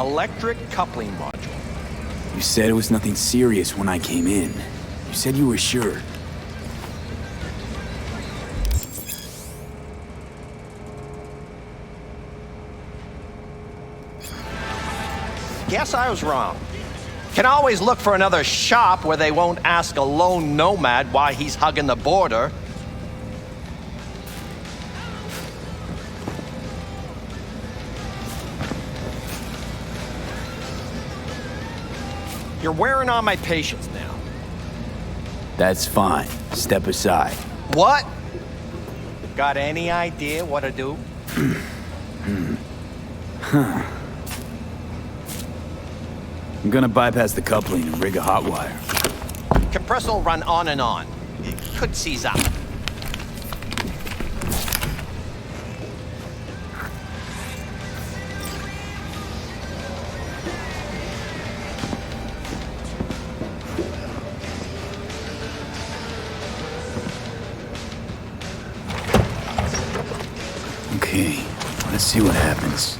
electric coupling module. You said it was nothing serious when I came in. You said you were sure. Guess I was wrong. Can always look for another shop where they won't ask a lone nomad why he's hugging the border. You're wearing on my patience now. That's fine. Step aside. What? Got any idea what to do? I'm gonna bypass the coupling and rig a hot wire. Compressor will run on and on. It could seize up. Okay, let's see what happens.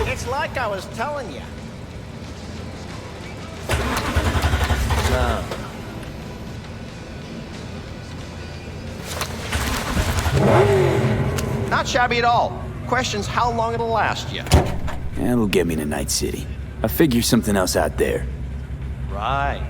It's like I was telling you. Not shabby at all. Question's how long it'll last you. That'll get me to Night City. I'll figure something else out there. Right.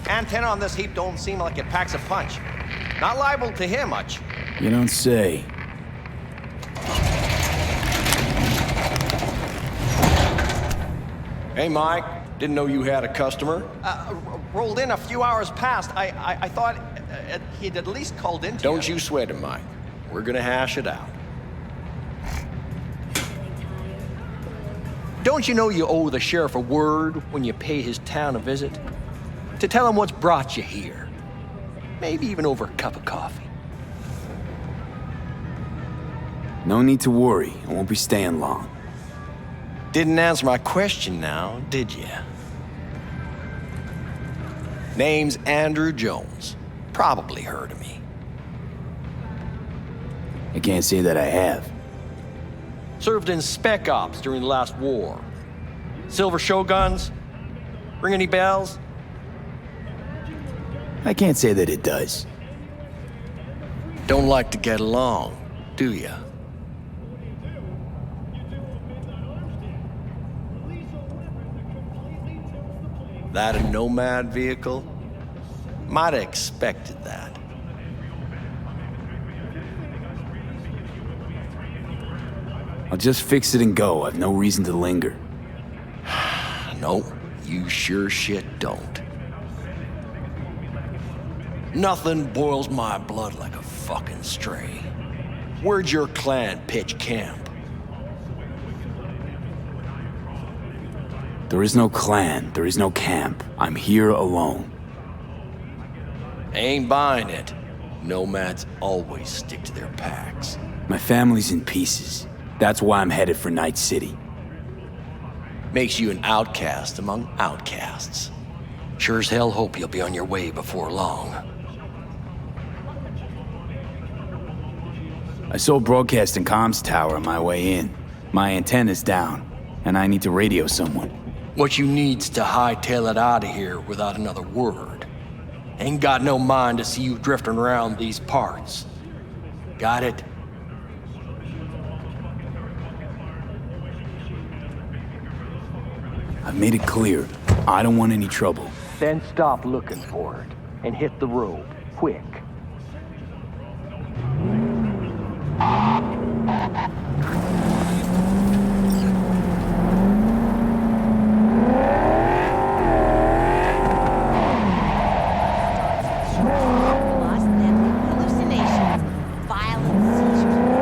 Antenna on this heap don't seem like it packs a punch. Not liable to hear much. You don't say. Hey, Mike. Didn't know you had a customer. Rolled in a few hours past. I thought he'd at least called in to Don't you sweat it, Mike. We're gonna hash it out. Don't you know you owe the sheriff a word when you pay his town a visit? To tell him what's brought you here. Maybe even over a cup of coffee. No need to worry. I won't be staying long. Didn't answer my question now, did you? Name's Andrew Jones. Probably heard of me. I can't say that I have. Served in Spec Ops during the last war. Silver Shoguns? Ring any bells? I can't say that it does. Don't like to get along, do you? That a nomad vehicle? Might have expected that. I'll just fix it and go. I've no reason to linger. No, you sure shit don't. Nothing boils my blood like a fucking stray. Where'd your clan pitch camp? There is no clan. There is no camp. I'm here alone. Ain't buying it. Nomads always stick to their packs. My family's in pieces. That's why I'm headed for Night City. Makes you an outcast among outcasts. Sure as hell hope you'll be on your way before long. I saw a broadcast and comms tower on my way in. My antenna's down, and I need to radio someone. What you need's to hightail it out of here without another word. Ain't got no mind to see you drifting around these parts. Got it? I've made it clear. I don't want any trouble. Then stop looking for it and hit the road, quick. Lost them, hallucinations, violent seizures.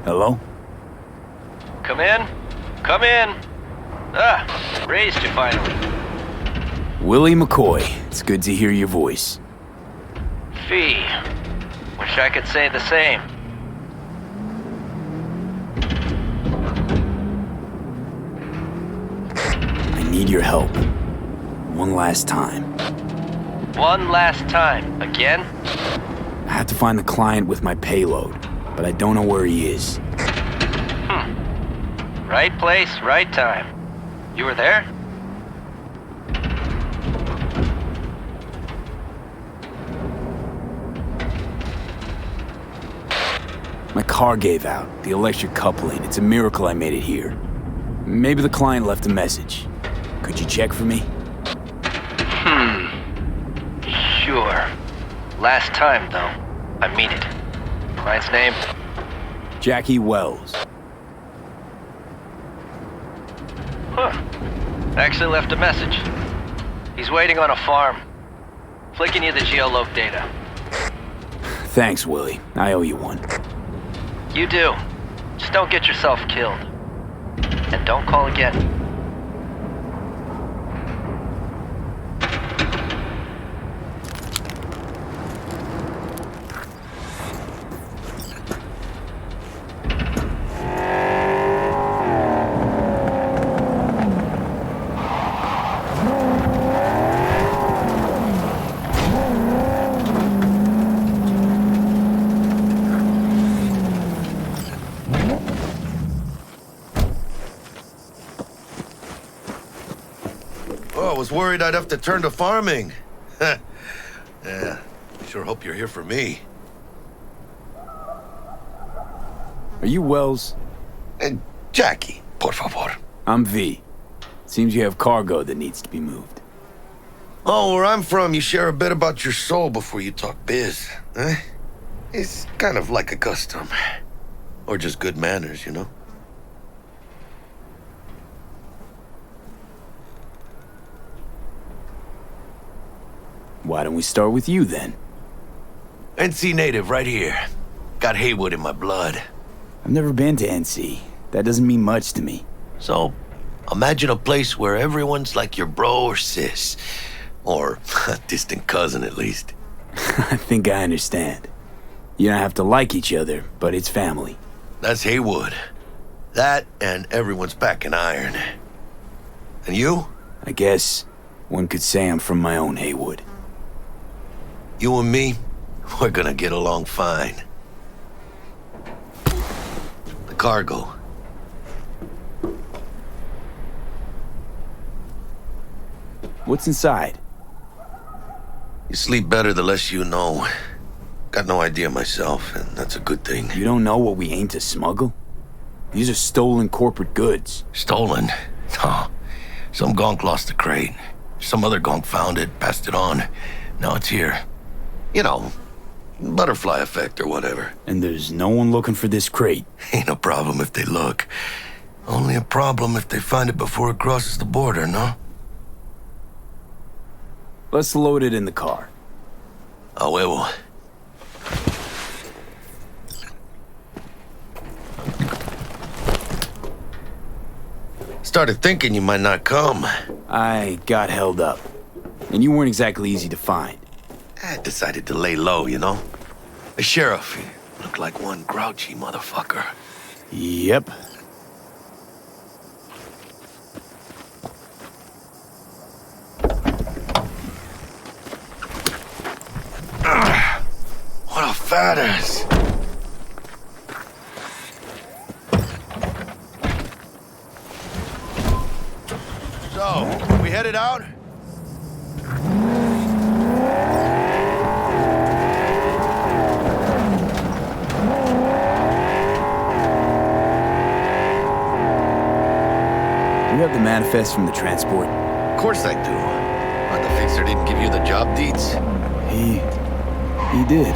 Hello? Come in. Come in. Ah, raised you finally. Willie McCoy. It's good to hear your voice. Fee. Wish I could say the same. I need your help. One last time. One last time. Again? I have to find the client with my payload, but I don't know where he is. Right place, right time. You were there? My car gave out, the electric coupling. It's a miracle I made it here. Maybe the client left a message. Could you check for me? Sure. Last time, though. I mean it. Client's name? Jackie Wells. Huh. Actually left a message. He's waiting on a farm. Flicking you the geoloc data. Thanks, Willie. I owe you one. You do. Just don't get yourself killed. And don't call again. I was worried I'd have to turn to farming. Yeah, sure hope you're here for me. Are you Wells? And Jackie, por favor. I'm V. Seems you have cargo that needs to be moved. Oh, where I'm from, you share a bit about your soul before you talk biz. Eh? It's kind of like a custom. Or just good manners, you know? Why don't we start with you, then? NC native, right here. Got Haywood in my blood. I've never been to NC. That doesn't mean much to me. So, imagine a place where everyone's like your bro or sis. Or a distant cousin, at least. I think I understand. You don't have to like each other, but it's family. That's Haywood. That and everyone's back in iron. And you? I guess one could say I'm from my own Haywood. You and me, we're gonna get along fine. The cargo. What's inside? You sleep better the less you know. Got no idea myself, and that's a good thing. You don't know what we aim to smuggle? These are stolen corporate goods. Stolen? No. Some gonk lost the crate. Some other gonk found it, passed it on. Now it's here. You know, butterfly effect or whatever. And there's no one looking for this crate. Ain't no problem if they look. Only a problem if they find it before it crosses the border, no? Let's load it in the car. A huevo. Started thinking you might not come. I got held up. And you weren't exactly easy to find. I decided to lay low, you know? The sheriff looked like one grouchy motherfucker. Yep. What a fat ass. So, we headed out? Do you have the manifest from the transport? Of course I do. But the fixer didn't give you the job deeds? He did.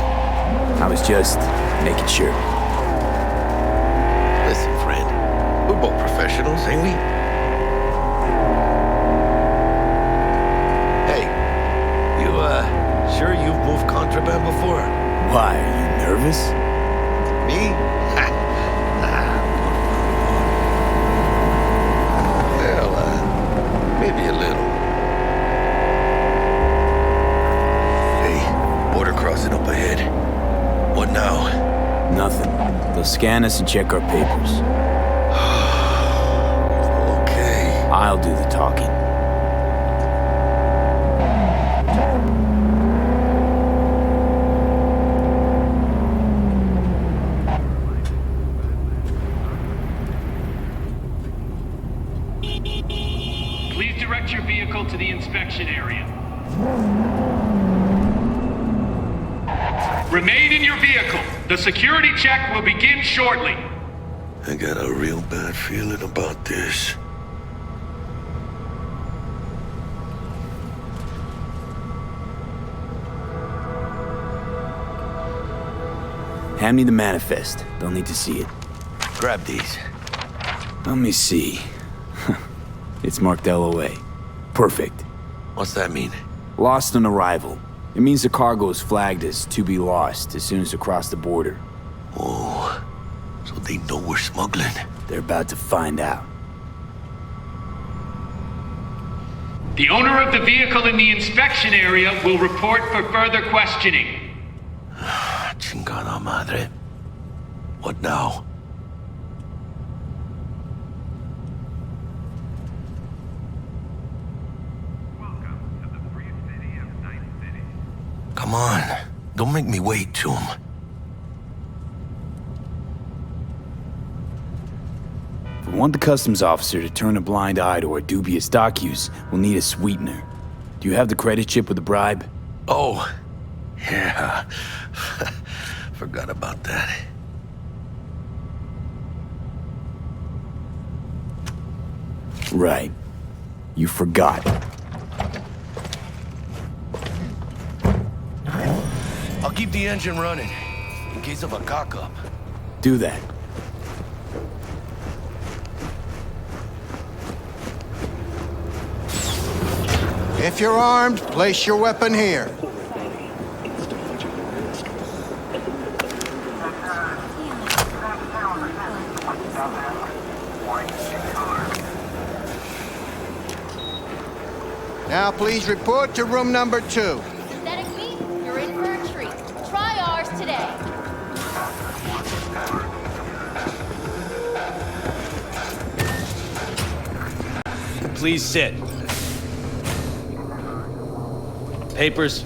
I was just making sure. Listen, friend. We're both professionals, ain't we? Hey, you, sure you've moved contraband before? Why, are you nervous? Me? crossing up ahead. What now? Nothing. They'll scan us and check our papers. Okay. I'll do the talking. Please direct your vehicle to the inspection area. Remain in your vehicle. The security check will begin shortly. I got a real bad feeling about this. Hand me the manifest. They'll need to see it. Grab these. Let me see. It's marked LOA. Perfect. What's that mean? Lost on arrival. It means the cargo is flagged as to be lost as soon as they cross the border. Oh, so they know we're smuggling. They're about to find out. The owner of the vehicle in the inspection area will report for further questioning. Chingada madre. What now? Come on. Don't make me wait, Toom. If we want the customs officer to turn a blind eye to our dubious dock use, we'll need a sweetener. Do you have the credit chip with the bribe? Oh, yeah. Forgot about that. Right. You forgot. I'll keep the engine running, in case of a cock-up. Do that. If you're armed, place your weapon here. Now please report to room number 2. Synthetic meat, you're in for a treat. Try ours today. Please sit. Papers.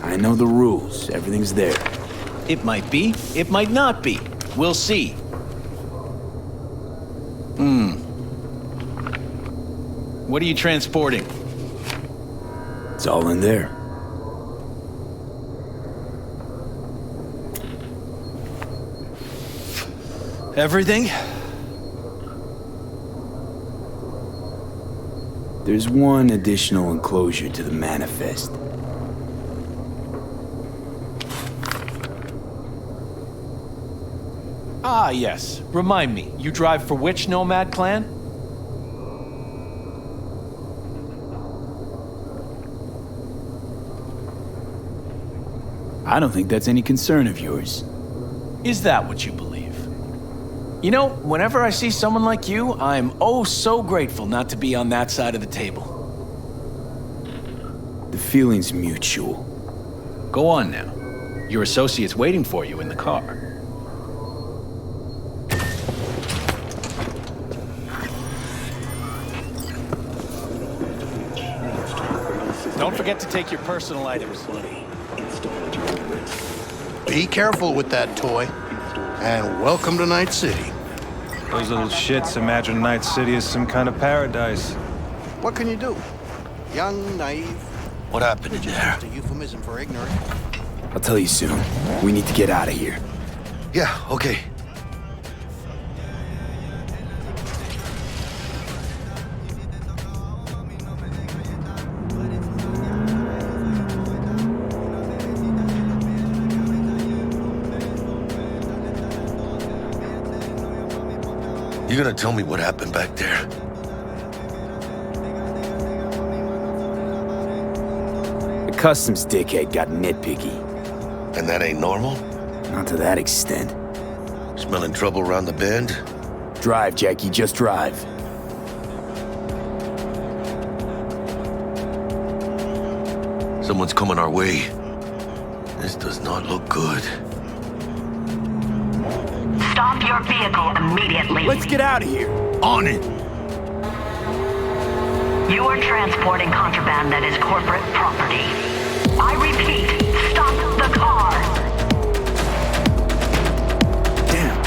I know the rules. Everything's there. It might be, it might not be. We'll see. What are you transporting? It's all in there. Everything? There's one additional enclosure to the manifest. Ah, yes. Remind me, you drive for which nomad clan? I don't think that's any concern of yours. Is that what you believe? You know, whenever I see someone like you, I'm oh so grateful not to be on that side of the table. The feeling's mutual. Go on now. Your associate's waiting for you in the car. Don't forget to take your personal items. Be careful with that toy. And welcome to Night City. Those little shits imagine Night City is some kind of paradise. What can you do? Young, naive. What happened in there? Just a euphemism for ignorant. I'll tell you soon. We need to get out of here. Yeah, okay. You gonna tell me what happened back there? The customs dickhead got nitpicky. And that ain't normal? Not to that extent. Smelling trouble around the bend? Drive, Jackie, just drive. Someone's coming our way. This does not look good. Stop your vehicle immediately. Let's get out of here. On it! You are transporting contraband that is corporate property. I repeat, stop the car. Damn.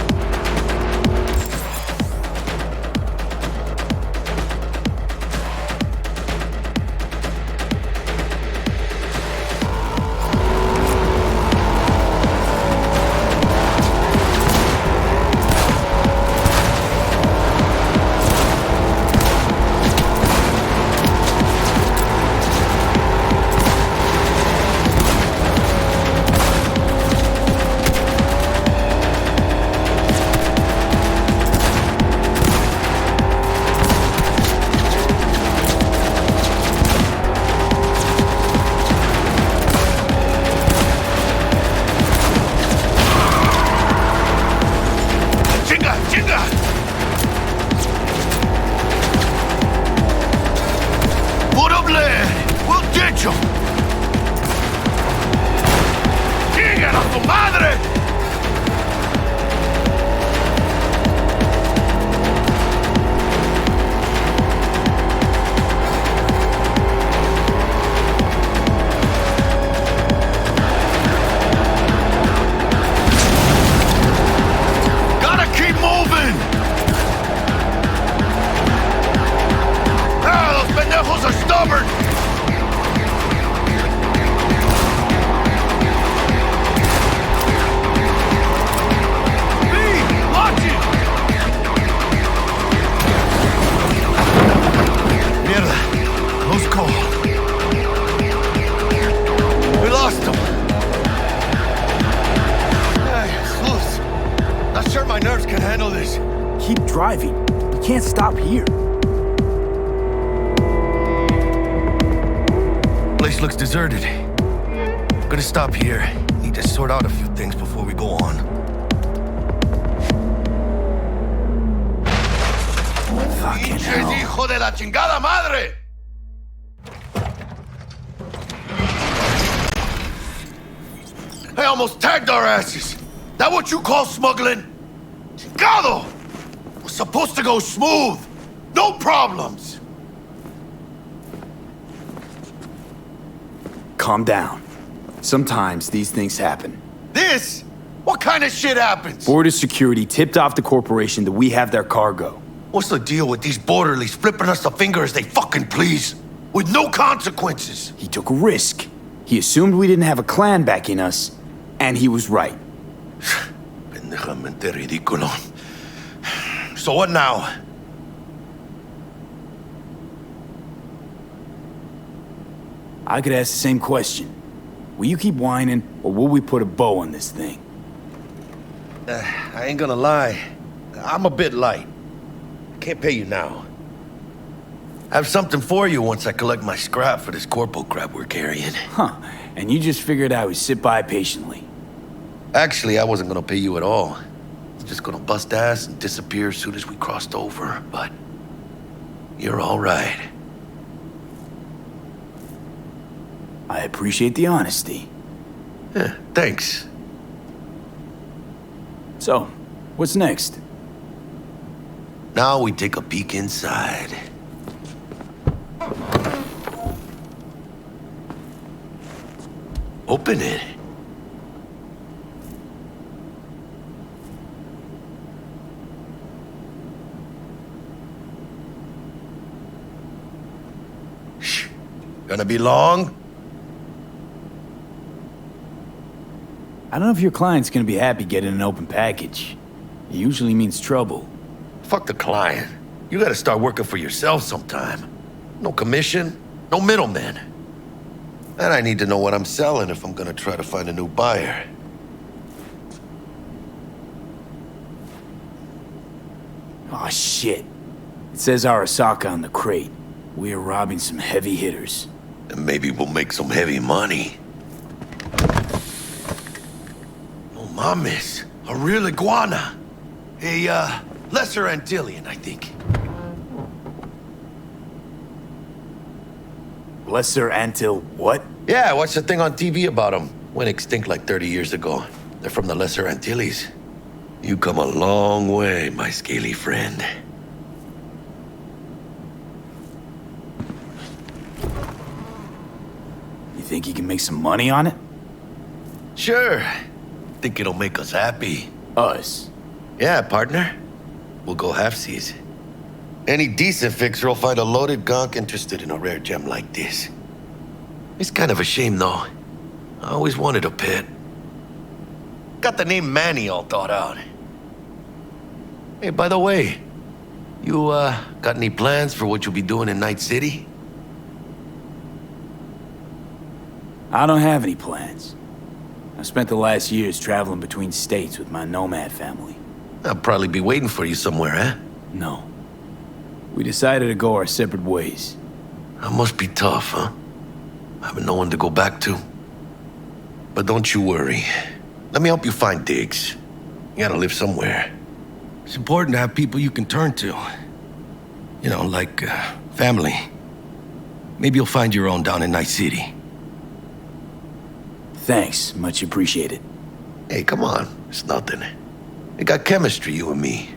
Keep driving. We can't stop here. Place looks deserted. Gonna stop here. Need to sort out a few things before we go on. Fucking hell. ¡Hijo de la chingada madre! I almost tagged our asses. That what you call smuggling? Chingado! Was supposed to go smooth. No problems. Calm down. Sometimes these things happen. This? What kind of shit happens? Border security tipped off the corporation that we have their cargo. What's the deal with these borderlies flipping us the finger as they fucking please? With no consequences. He took a risk. He assumed we didn't have a clan backing us, and he was right. Pendejamente ridículo. So what now? I could ask the same question. Will you keep whining, or will we put a bow on this thing? I ain't gonna lie. I'm a bit light. Can't pay you now. I have something for you once I collect my scrap for this corpo crap we're carrying. Huh, and you just figured I would sit by patiently. Actually, I wasn't gonna pay you at all. I was just gonna bust ass and disappear as soon as we crossed over, but you're all right. I appreciate the honesty. Yeah, thanks. So, what's next? Now we take a peek inside. Open it. Shh. Gonna be long? I don't know if your client's gonna be happy getting an open package. It usually means trouble. Fuck the client. You gotta start working for yourself sometime. No commission, no middlemen. And I need to know what I'm selling if I'm gonna try to find a new buyer. Aw, shit. It says Arasaka on the crate. We are robbing some heavy hitters. And maybe we'll make some heavy money. Oh, mames. A real iguana. A, lesser Antillean, I think. Lesser Antil what? Yeah, I watched a thing on TV about them. Went extinct like 30 years ago. They're from the Lesser Antilles. You come a long way, my scaly friend. You think you can make some money on it? Sure. Think it'll make us happy. Us? Yeah, partner. We'll go halfsies. Any decent fixer will find a loaded gonk interested in a rare gem like this. It's kind of a shame, though. I always wanted a pet. Got the name Manny all thought out. Hey, by the way, you, got any plans for what you'll be doing in Night City? I don't have any plans. I spent the last years traveling between states with my nomad family. I'll probably be waiting for you somewhere, eh? No. We decided to go our separate ways. That must be tough, huh? Having no one to go back to. But don't you worry. Let me help you find digs. You gotta live somewhere. It's important to have people you can turn to. You know, like, family. Maybe you'll find your own down in Night City. Thanks, much appreciated. Hey, come on. It's nothing. We got chemistry, you and me.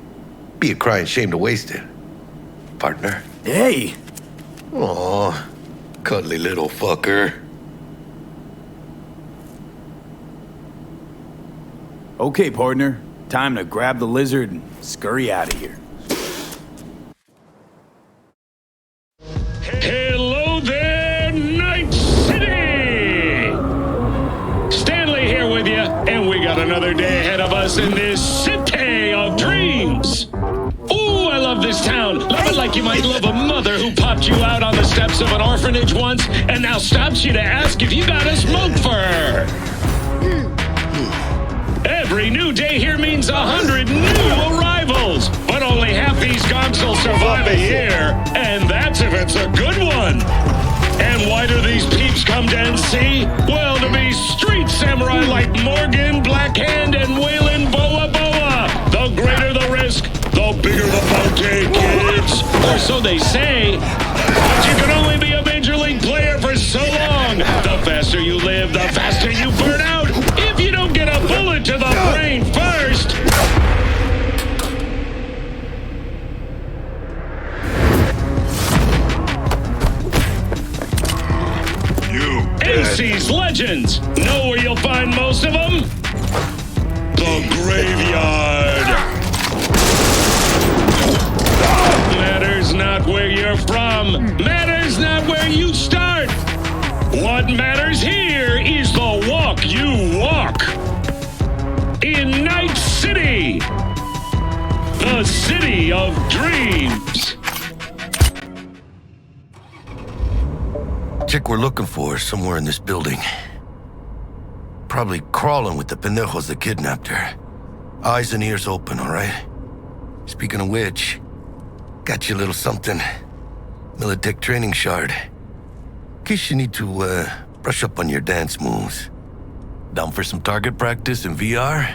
Be a crying shame to waste it. Partner? Hey! Aw, cuddly little fucker. Okay, partner. Time to grab the lizard and scurry out of here. Hello there, Night City! Stanley here with you, and we got another day ahead of us in this city of dreams. Ooh, I love this town. Love it like you might love a mother who popped you out on the steps of an orphanage once and now stops you to ask if you got a smoke for her. Every new day here means 100 new arrivals, but only half these gonks will survive a year, and that's if it's a good one. And why do these peeps come to NC? Well, to be street samurai like Morgan, Blackhand, and Waylon Boa Boa. The greater the risk, the bigger the bounty, kids. Or so they say. But you can only be a major league player for so long. The faster you live, the faster you burn out. If you don't get a bullet to the brain first. NC's legends. Know where you'll find most of them? The graveyard. Matters not where you're from. Matters not where you start. What matters here is the walk you walk. In Night City. The city of dreams. Chick we're looking for is somewhere in this building. Probably crawling with the pendejos that kidnapped her. Eyes and ears open, all right? Speaking of which, got you a little something. Militech training shard. In case you need to, brush up on your dance moves. Down for some target practice in VR?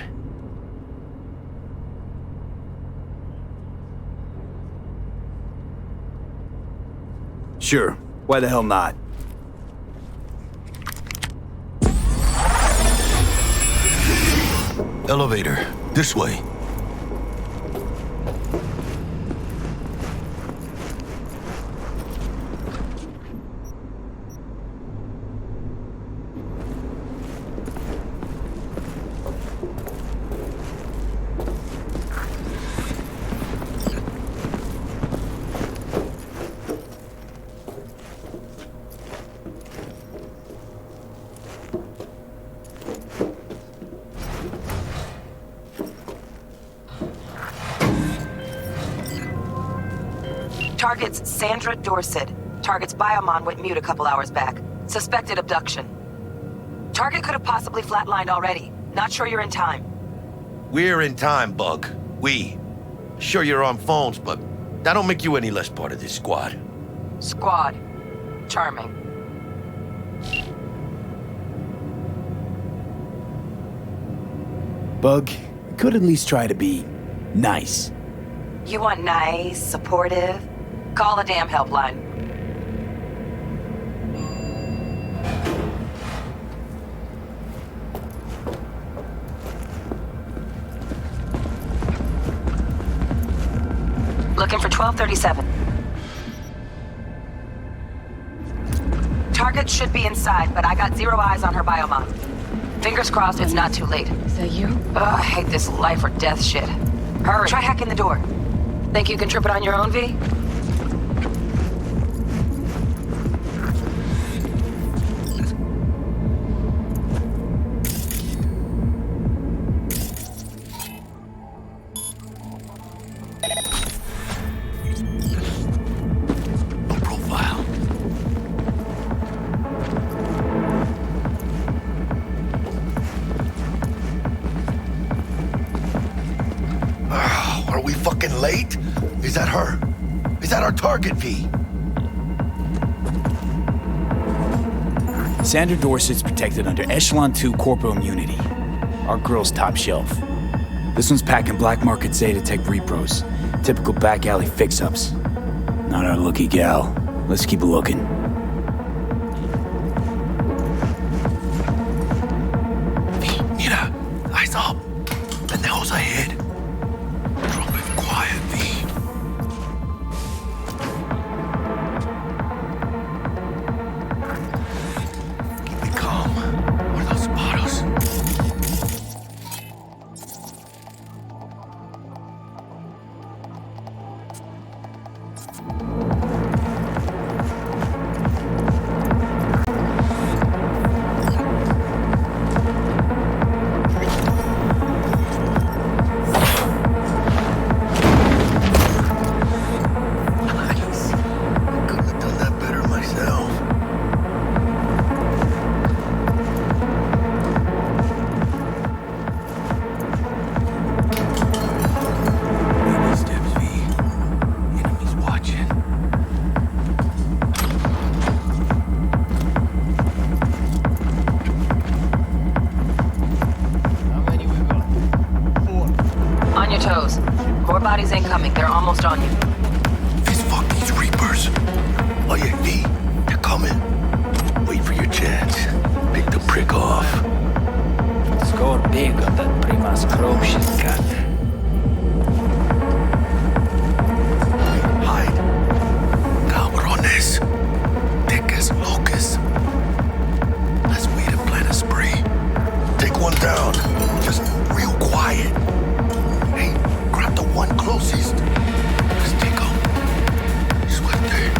Sure, why the hell not? Elevator, this way. Target's Sandra Dorset. Target's biomon went mute a couple hours back. Suspected abduction. Target could have possibly flatlined already. Not sure you're in time. We're in time, Bug. We. Sure you're on phones, but that don't make you any less part of this squad. Squad. Charming. Bug, we could at least try to be nice. You want nice, supportive? Call a damn helpline. looking for 1237. Target should be inside, but I got zero eyes on her biomon. Fingers crossed it's not too late. Is that you? Ugh, I hate this life or death shit. Hurry. Try hacking the door. Think you can trip it on your own, V? Late? Is that her? Is that our target, V? Sandra Dorset's protected under Echelon 2 corporal immunity. Our girl's top shelf. This one's packing black market Zetatech repros. Typical back alley fix-ups. Not our lucky gal. Let's keep looking. V, mira. Eyes up. Pendejos ahead. Bodies incoming. They're almost on you. Fist fuck these Reapers. Oh yeah, V, they're coming. Wait for your chance. Pick the prick off. Score big on that Primas Crow she's got. Hide. Cabrones. Teques locus. Let's wait and plan a spree. Take one down. Just real quiet. Hey, grab the one closest. Let's take him. Suerte.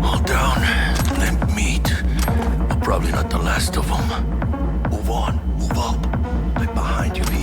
All down. Limp meat. the last of them. Move on, move up. Right behind you, V.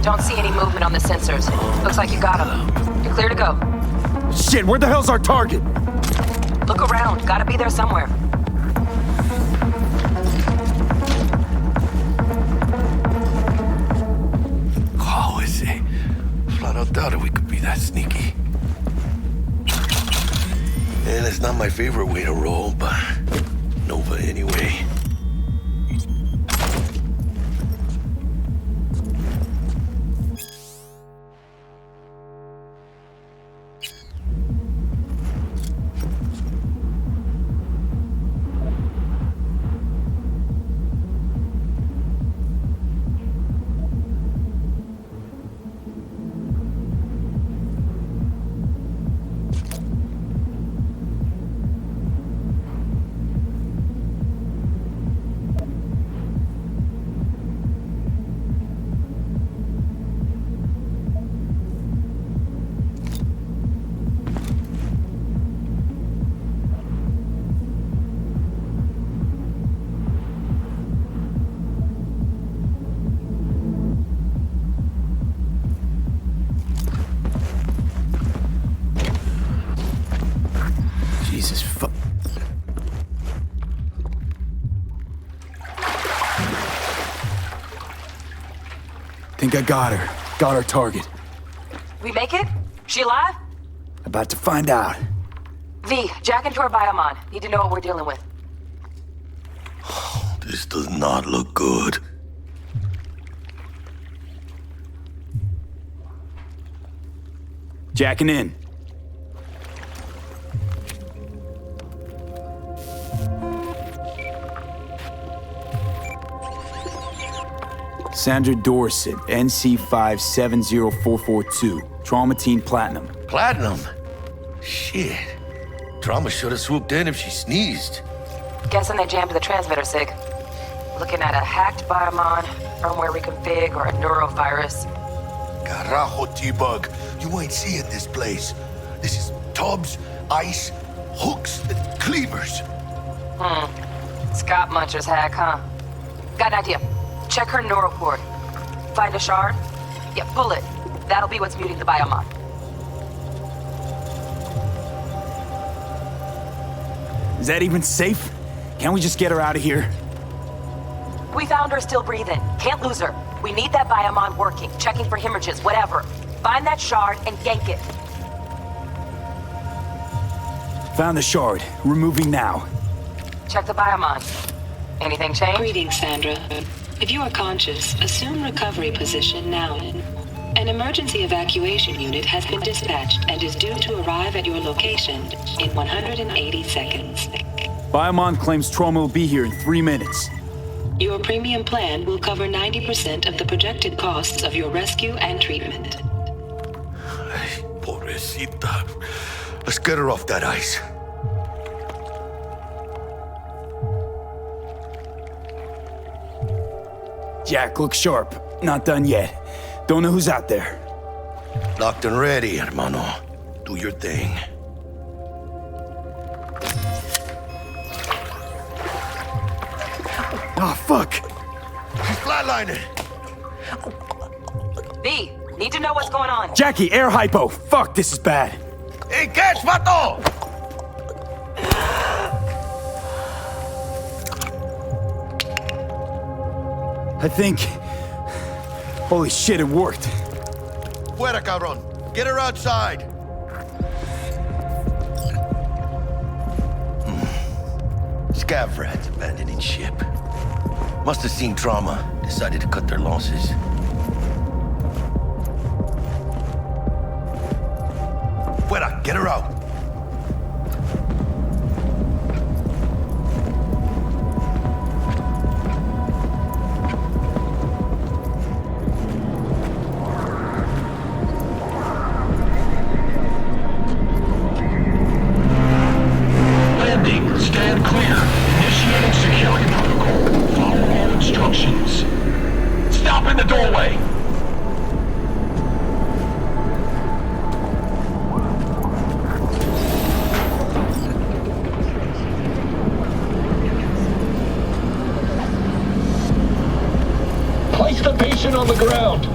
Don't see any movement on the sensors. Looks like you got them. You're clear to go. Shit, where the hell's our target? Look around. Gotta be there somewhere. How is it? Flat out doubted we could be that sneaky. And it's not my favorite way to roll, but Nova anyway. Jesus fuck. Think I got her. Got our target. We make it? She alive? About to find out. V, jack into her biomon. Need to know what we're dealing with. This does not look good. Jacking in. Sandra Dorset, NC570442. Traumatine Platinum. Platinum? Shit. Trauma should have swooped in if she sneezed. Guessing they jammed the transmitter, Sig. Looking at a hacked biomon, firmware reconfig, or a neurovirus. Carajo, T-Bug. You ain't seeing this place. This is tubs, ice, hooks, and cleavers. Scott Muncher's hack, huh? Got an idea. Check her neural port. Find a shard? Yeah, pull it. That'll be what's muting the biomon. Is that even safe? Can't we just get her out of here? We found her still breathing. Can't lose her. We need that biomon working, checking for hemorrhages, whatever. Find that shard and yank it. Found the shard. Removing now. Check the biomon. Anything change? Greetings, Sandra. If you are conscious, assume recovery position now. An emergency evacuation unit has been dispatched and is due to arrive at your location in 180 seconds. Biomon claims trauma will be here in 3 minutes. Your premium plan will cover 90% of the projected costs of your rescue and treatment. Ay, pobrecita. Let's get her off that ice. Jack, look sharp. Not done yet. Don't know who's out there. Locked and ready, hermano. Do your thing. Oh, fuck. She's flatlining. V, need to know what's going on. Jackie, air hypo! Fuck, this is bad. Hey, catch, vato! I think... Holy shit, it worked. Fuera, cabrón. Get her outside. Scav rats abandoning ship. Must have seen trauma. Decided to cut their losses. Fuera, get her out. Landing. Stand clear. Initiating security protocol. Follow all instructions. Stop in the doorway. Place the patient on the ground.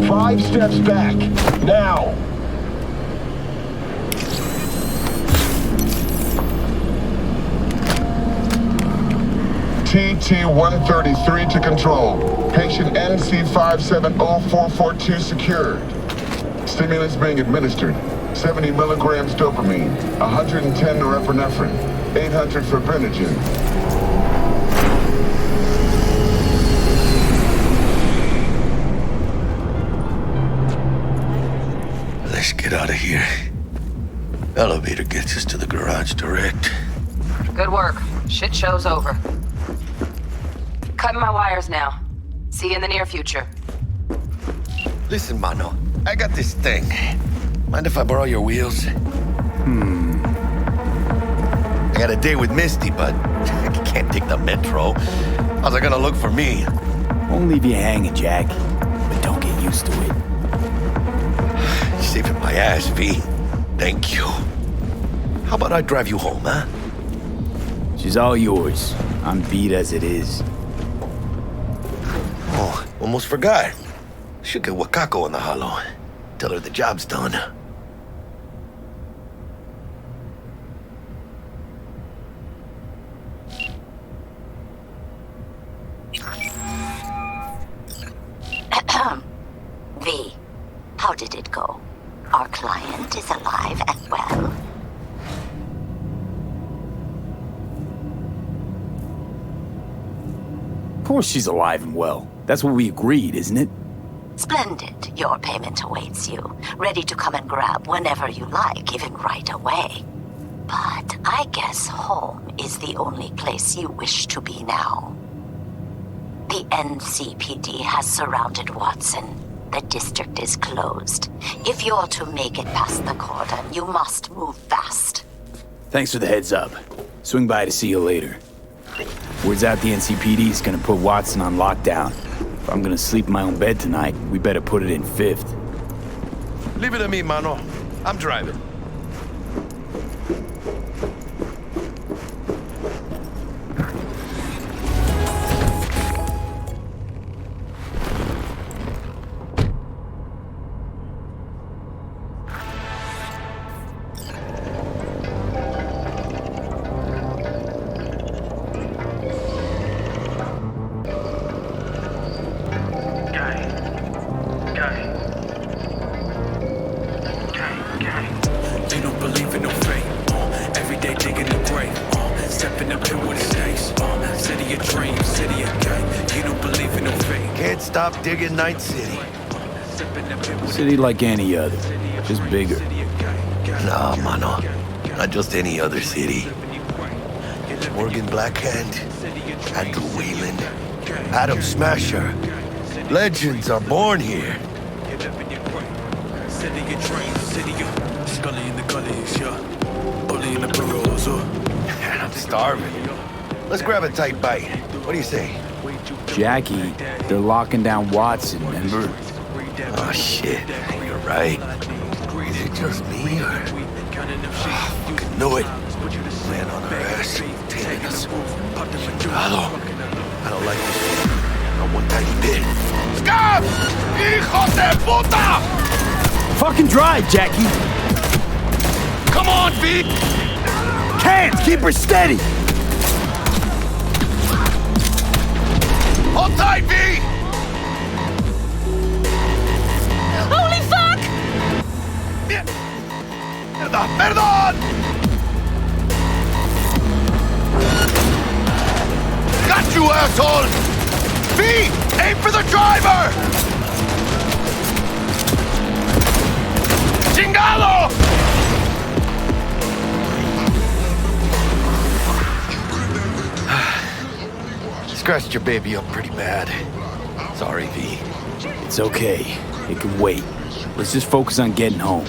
Five steps back. Now. TT-133 to control. Patient NC570442 secured. Stimulants being administered. 70 milligrams dopamine, 110 norepinephrine, 800 fibrinogen. Let's get out of here. Elevator gets us to the garage direct. Good work. Shit show's over. Cutting my wires now. See you in the near future. Listen, mano. I got this thing. Mind if I borrow your wheels? I got a date with Misty, but I can't take the metro. How's it gonna look for me? Won't leave you hanging, Jack. But don't get used to it. Saving my ass, V. Thank you. How about I drive you home, huh? She's all yours. I'm beat as it is. Oh, almost forgot. Should get Wakako on the holo. Tell her the job's done. V, how did it go? Our client is alive and well. Of course she's alive and well. That's what we agreed, isn't it? Splendid. Your payment awaits you, ready to come and grab whenever you like, even right away. But I guess home is the only place you wish to be now. The NCPD has surrounded Watson. The district is closed. If you're to make it past the cordon, you must move fast. Thanks for the heads up. Swing by to see you later. Word's out the NCPD is gonna put Watson on lockdown. If I'm gonna sleep in my own bed tonight, we better put it in 5th. Leave it to me, mano. I'm driving. Stop digging Night City. City like any other, just bigger. Nah, mano. Not just any other city. Morgan Blackhand, Andrew Whalen, Adam Smasher. Legends are born here. Man, I'm starving. Let's grab a tight bite. What do you say? Jackie, they're locking down Watson, remember? Oh, shit. You're right. Is it just me, or... Oh, fucking knew it. man on our ass, tailing us. Hello. I don't like this. Not one tiny bit. Scab! Hijos de puta! Fucking drive, Jackie! Come on, V! Can't! Keep her steady! Hold tight, V! Holy fuck! Mierda, perdón! Got you, asshole! V! Aim for the driver! Chingado! Scratched your baby up pretty bad. Sorry, V. It's okay. It can wait. Let's just focus on getting home.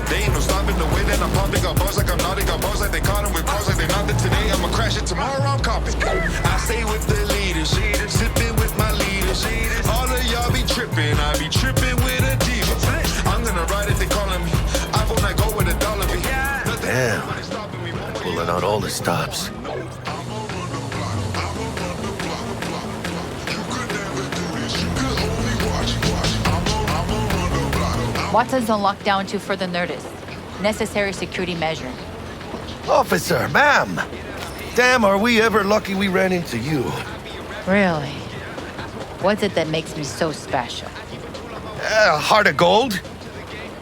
They ain't no stopping the way that I'm pumping. Got bars like I'm naughty, got bars like they caught him with cars like they knocked it today. I'ma crash it tomorrow, I'm copping. I stay with the leaders, sipping with my leaders. All of y'all be tripping, I be tripping with a diva. I'm gonna ride it, they calling me. I will not go with a dollar be. Damn. Pulling out all the stops. Watson's on lockdown to further notice. Necessary security measure. Officer, ma'am. Damn, are we ever lucky we ran into you. Really? What's it that makes me so special? Heart of gold?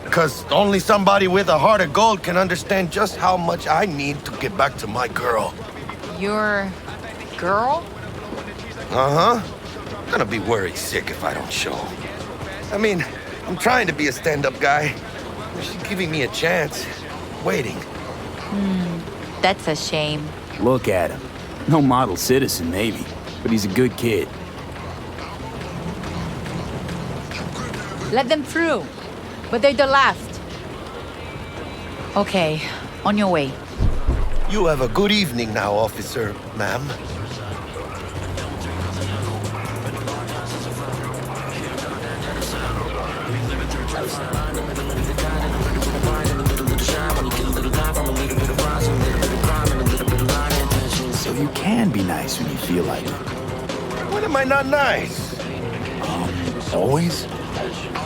Because only somebody with a heart of gold can understand just how much I need to get back to my girl. Your girl? Uh-huh. Gonna be worried sick if I don't show. I mean, I'm trying to be a stand-up guy. She's giving me a chance. Waiting. That's a shame. Look at him. No model citizen, maybe, but he's a good kid. Let them through. But they're the last. Okay, on your way. You have a good evening now, officer, ma'am. So you can be nice when you feel like it. When am I not nice? Always?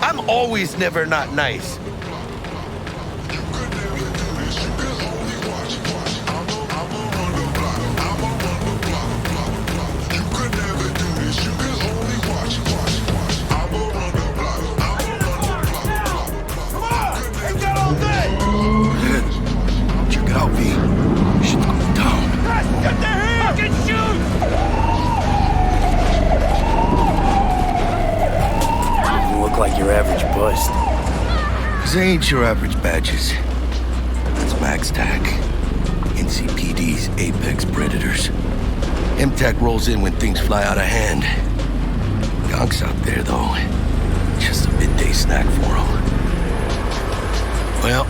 I'm always never not nice. Check it out, V. Shit's going down. Get the hell! Fucking shoot! You look like your average bust. These ain't your average badges. That's Max TAC. NCPD's apex predators. MTAC rolls in when things fly out of hand. Gonks out there, though. Just a midday snack for them. Well,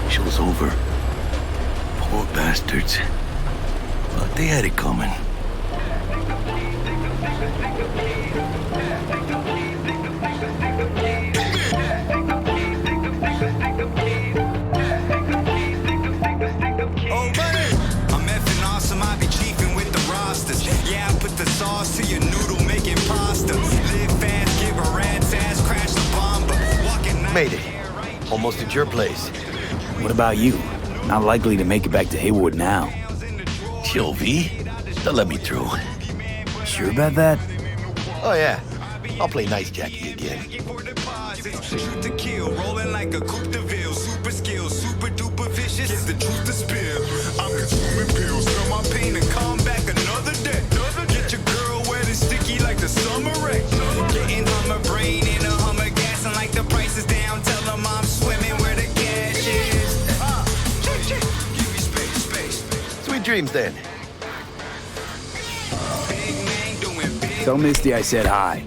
show's over. Poor bastards. But they had it coming. To your noodle making pasta. Live fast, give a rat fast, crash the bomb. Made it. Almost at your place. What about you? Not likely to make it back to Haywood now. Chill, V. They'll let me through. Sure about that? Oh, yeah. I'll play nice Jackie again. Shoot to kill, rolling like a Coupe de Ville. Super skill, super duper vicious. Get the truth to spill. I'm consuming pills, feel my pain and come back another day. Get your girl wet and sticky like the summer rain. Getting Hummer brain in a Hummer gas and like the price is down. Tell them I'm swimming where the cash is. Give me space. Sweet dreams, then. Tell Misty I said hi.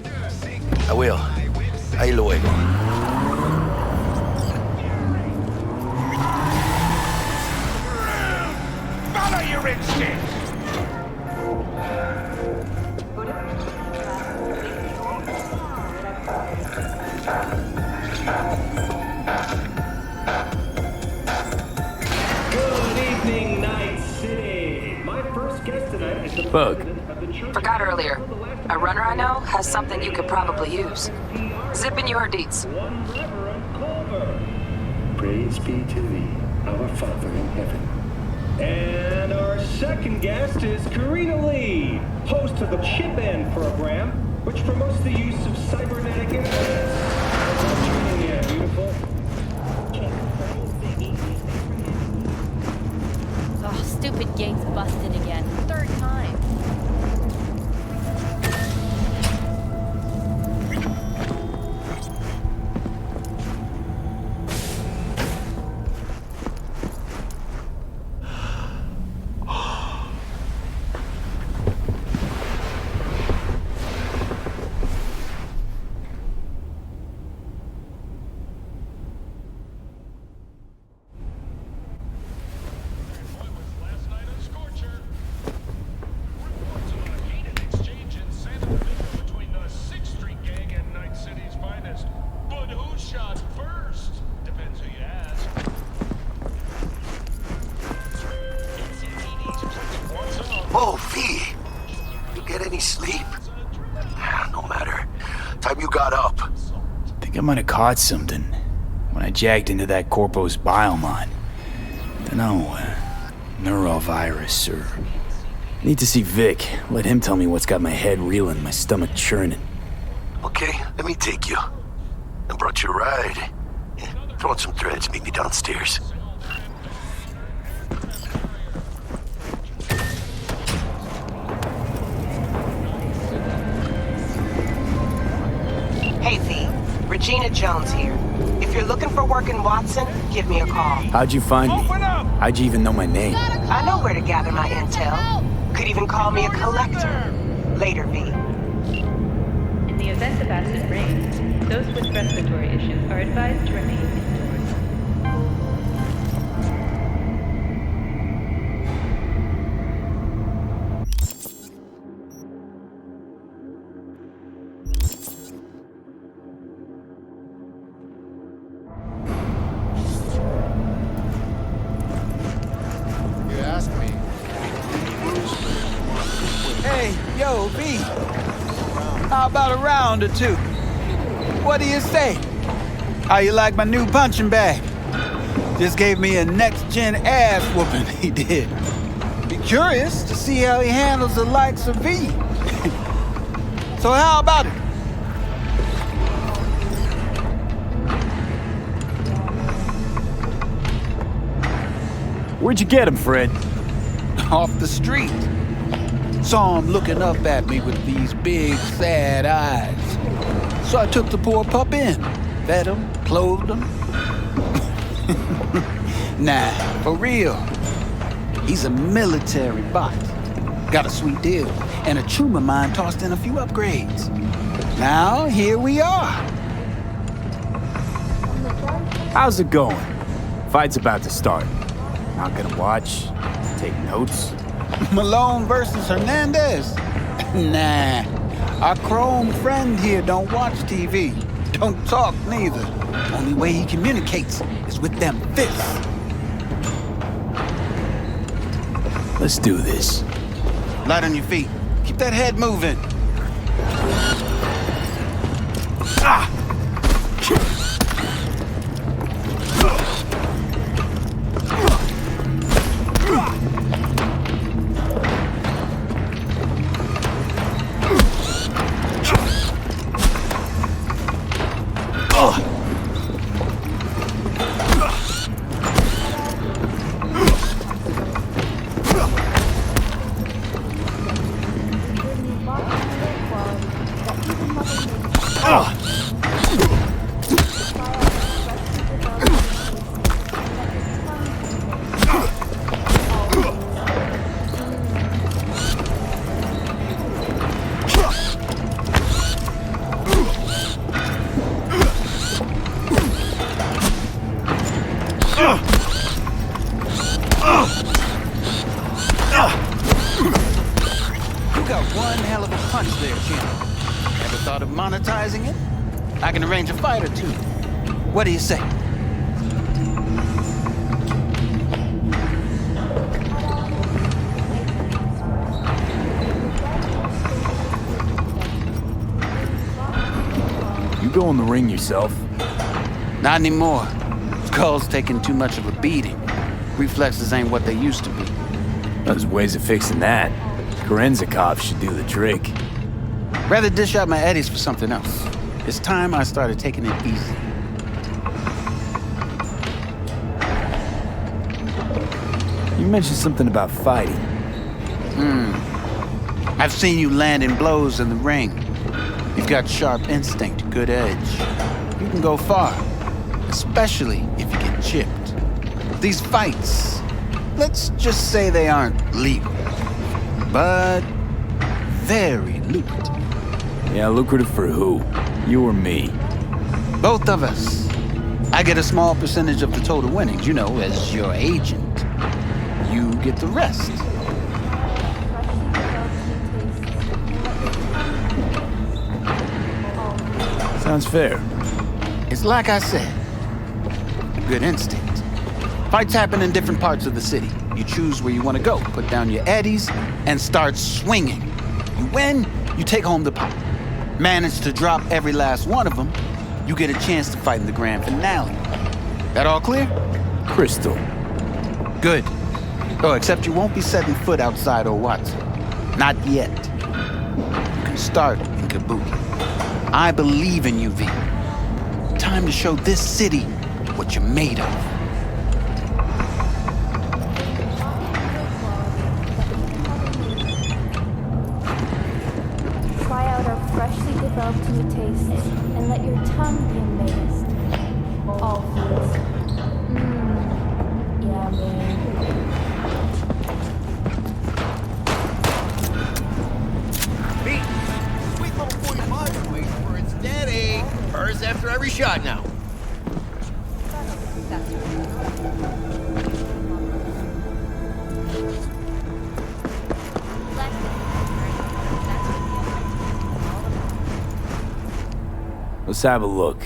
I will. Ahí luego. Follow your rich shit. Bug. Forgot earlier. A runner I know has something you could probably use. Zipping you her deets. Praise be to thee, our Father in heaven. And our second guest is Karina Lee, host of the Chip In program, which promotes the use of cybernetic implants. Yeah, beautiful. Oh, stupid gate's busted again. Third time. Oh, V! You get any sleep? No matter. Time you got up. Think I might have caught something when I jacked into that Corpo's biomon. Dunno, neurovirus or... Need to see Vic. Let him tell me what's got my head reeling, my stomach churning. Okay, let me take you. I brought you a ride. Yeah, throw on some threads, meet me downstairs. Hey, V. Regina Jones here. If you're looking for work in Watson, give me a call. How'd you find me? How'd you even know my name? I know where to gather my intel. Could even call me a collector. Later, V. In the event of acid rain, those with respiratory issues are advised to remain indoors. You asked me. Hey, yo, V. How about a round or two? What do you say? How you like my new punching bag? Just gave me a next-gen ass whooping, he did. Be curious to see how he handles the likes of V. So how about it? Where'd you get him, Fred? Off the street. Saw him looking up at me with these big, sad eyes. So I took the poor pup in. Fed him, clothed him. Nah, for real. He's a military bot. Got a sweet deal, and a tumor mine tossed in a few upgrades. Now, here we are. How's it going? Fight's about to start. Not gonna watch, take notes. Malone versus Hernandez? Nah. Our chrome friend here don't watch TV. Don't talk neither. Only way he communicates is with them fists. Let's do this. Light on your feet. Keep that head moving. Ah! I can arrange a fight or two. What do you say? Still in the ring yourself? Not anymore. Skull's taking too much of a beating. Reflexes ain't what they used to be. There's ways of fixing that. Korenzikov should do the trick. Rather dish out my eddies for something else. It's time I started taking it easy. You mentioned something about fighting. I've seen you landing blows in the ring. You've got sharp instinct, good edge. You can go far, especially if you get chipped. These fights, let's just say they aren't legal, but very lucrative. Yeah, lucrative for who? You or me? Both of us. I get a small percentage of the total winnings, you know, as your agent. You get the rest. Sounds fair. It's like I said, good instinct. Fights happen in different parts of the city. You choose where you want to go, put down your eddies, and start swinging. You win, you take home the pot. Manage to drop every last one of them, you get a chance to fight in the grand finale. That all clear? Crystal. Good. Oh, except you won't be setting foot outside Owatsu. Not yet. You can start in Kabuki. I believe in you, V. Time to show this city what you're made of. Try out our freshly developed new tastes and let your tongue be amazed. All foods. Yummy. Sweet little 45 waiting for its daddy. Hers after every shot now. Let's have a look.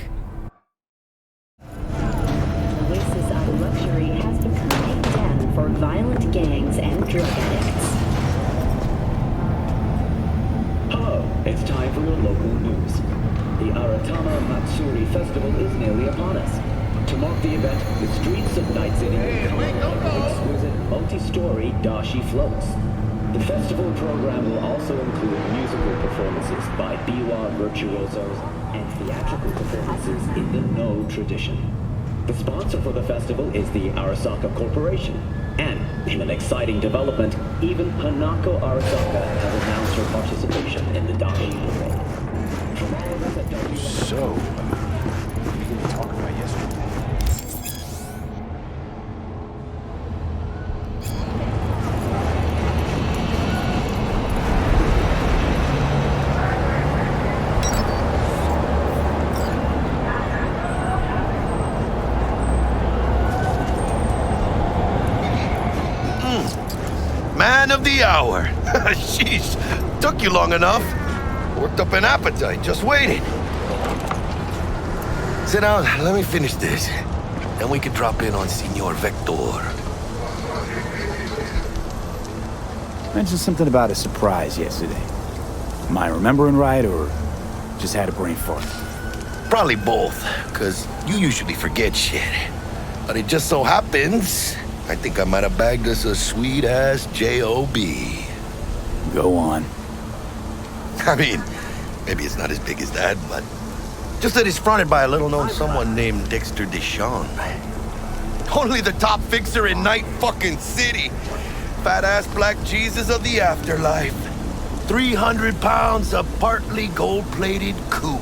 Oasis of luxury has become a den for violent gangs and drug addicts. Hello, it's time for your local news. The Aratama Matsuri Festival is nearly upon us. To mark the event, the streets of Night City will cover exquisite multi-story dashi floats. The festival program will also include musical performances by biwa virtuosos and theatrical performances in the No tradition. The sponsor for the festival is the Arasaka Corporation. And, in an exciting development, even Hanako Arasaka has announced her participation in the dashi parade. From all of us at W. So, we didn't talk about yesterday. Man of the hour. Sheesh, took you long enough. Worked up an appetite, just waiting. Sit down, let me finish this. Then we can drop in on Senor Vector. Mentioned something about a surprise yesterday. Am I remembering right, or just had a brain fart? Probably both, because you usually forget shit. But it just so happens, I think I might have bagged us a sweet-ass J.O.B. Go on. I mean, maybe it's not as big as that, but just that it's fronted by a little-known someone named Dexter Deshawn. Only the top fixer in Night fucking City. Fat-ass black Jesus of the afterlife. 300 pounds of partly gold-plated cool.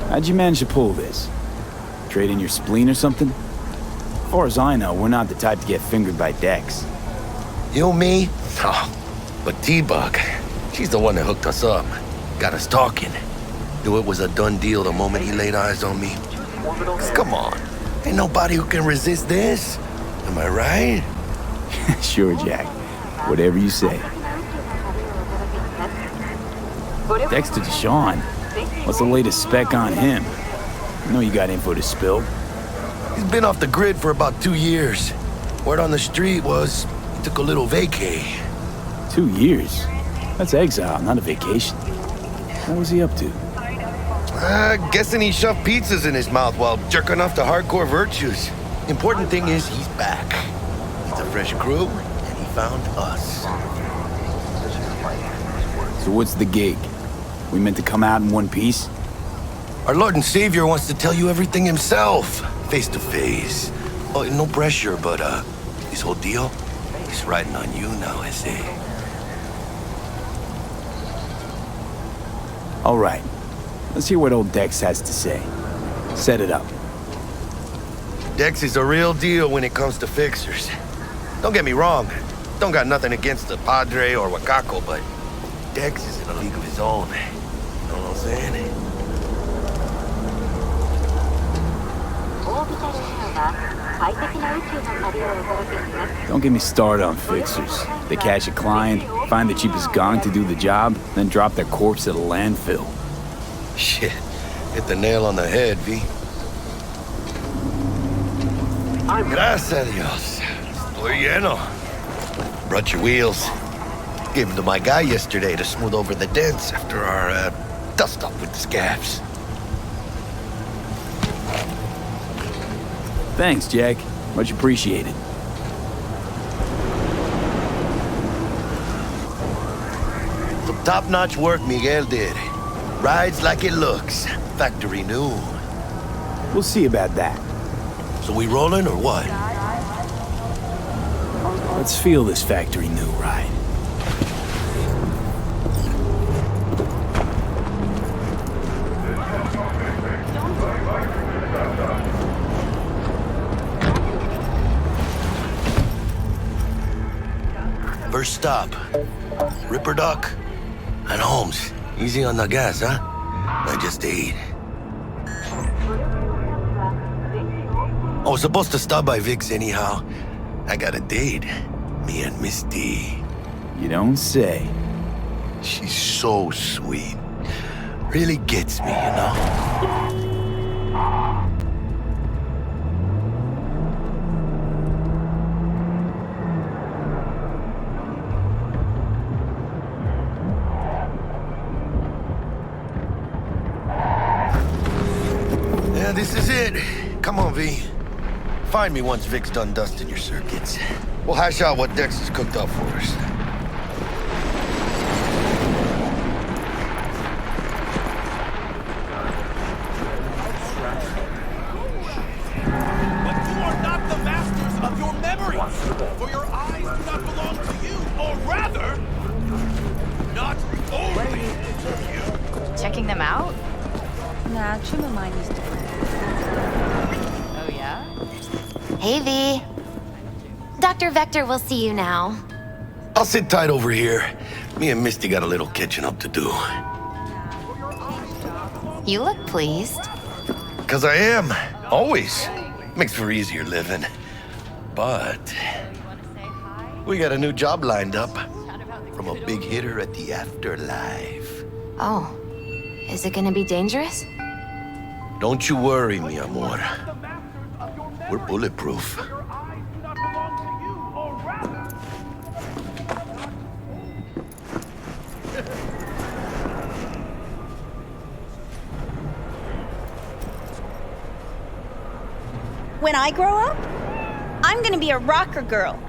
How'd you manage to pull this? Trade in your spleen or something? As far as I know, we're not the type to get fingered by Dex. You, me? Oh, but T-Bug, she's the one that hooked us up. Got us talking. Knew it was a done deal the moment he laid eyes on me. 'Cause come on, ain't nobody who can resist this. Am I right? Sure, Jack. Whatever you say. Dexter Deshawn? What's the latest spec on him? I know you got info to spill. He's been off the grid for about 2 years. Word on the street was he took a little vacay. 2 years? That's exile, not a vacation. What was he up to? Guessing he shoved pizzas in his mouth while jerking off to hardcore virtues. Important thing is he's back. It's a fresh crew, and he found us. So what's the gig? We meant to come out in one piece? Our Lord and Savior wants to tell you everything himself, face to face. Oh, no pressure, but this whole deal, he's riding on you now, I say. All right. Let's hear what old Dex has to say. Set it up. Dex is a real deal when it comes to fixers. Don't get me wrong. Don't got nothing against the Padre or Wakako, but Dex is in a league of his own. You know what I'm saying? Don't get me started on fixers. They catch a client, find the cheapest gong to do the job, then drop their corpse at a landfill. Shit. Hit the nail on the head, V. Gracias a Dios. Estoy lleno. Brought your wheels. Gave them to my guy yesterday to smooth over the dents after our dust-up with the scabs. Thanks, Jack. Much appreciated. Some top-notch work Miguel did. Rides like it looks. Factory new. We'll see about that. So we rolling or what? Let's feel this factory new ride. First stop, Ripper Duck and Holmes. Easy on the gas, huh? I just ate. I was supposed to stop by Vic's anyhow. I got a date. Me and Miss D. You don't say. She's so sweet. Really gets me, you know? This is it. Come on, V. Find me once Vic's done dusting your circuits. We'll hash out what Dex has cooked up for us. But you are not the masters of your memories, for your eyes do not belong to you, or rather, not only you. Checking them out? Nah, trim of mine used to work. Oh, yeah? Hey, V. Dr. Vector will see you now. I'll sit tight over here. Me and Misty got a little catching up to do. You look pleased. 'Cause I am. Always. Makes for easier living. But we got a new job lined up from a big hitter at the afterlife. Oh, is it gonna be dangerous? Don't you worry, mi amor. We're bulletproof. When I grow up, I'm gonna be a rocker girl.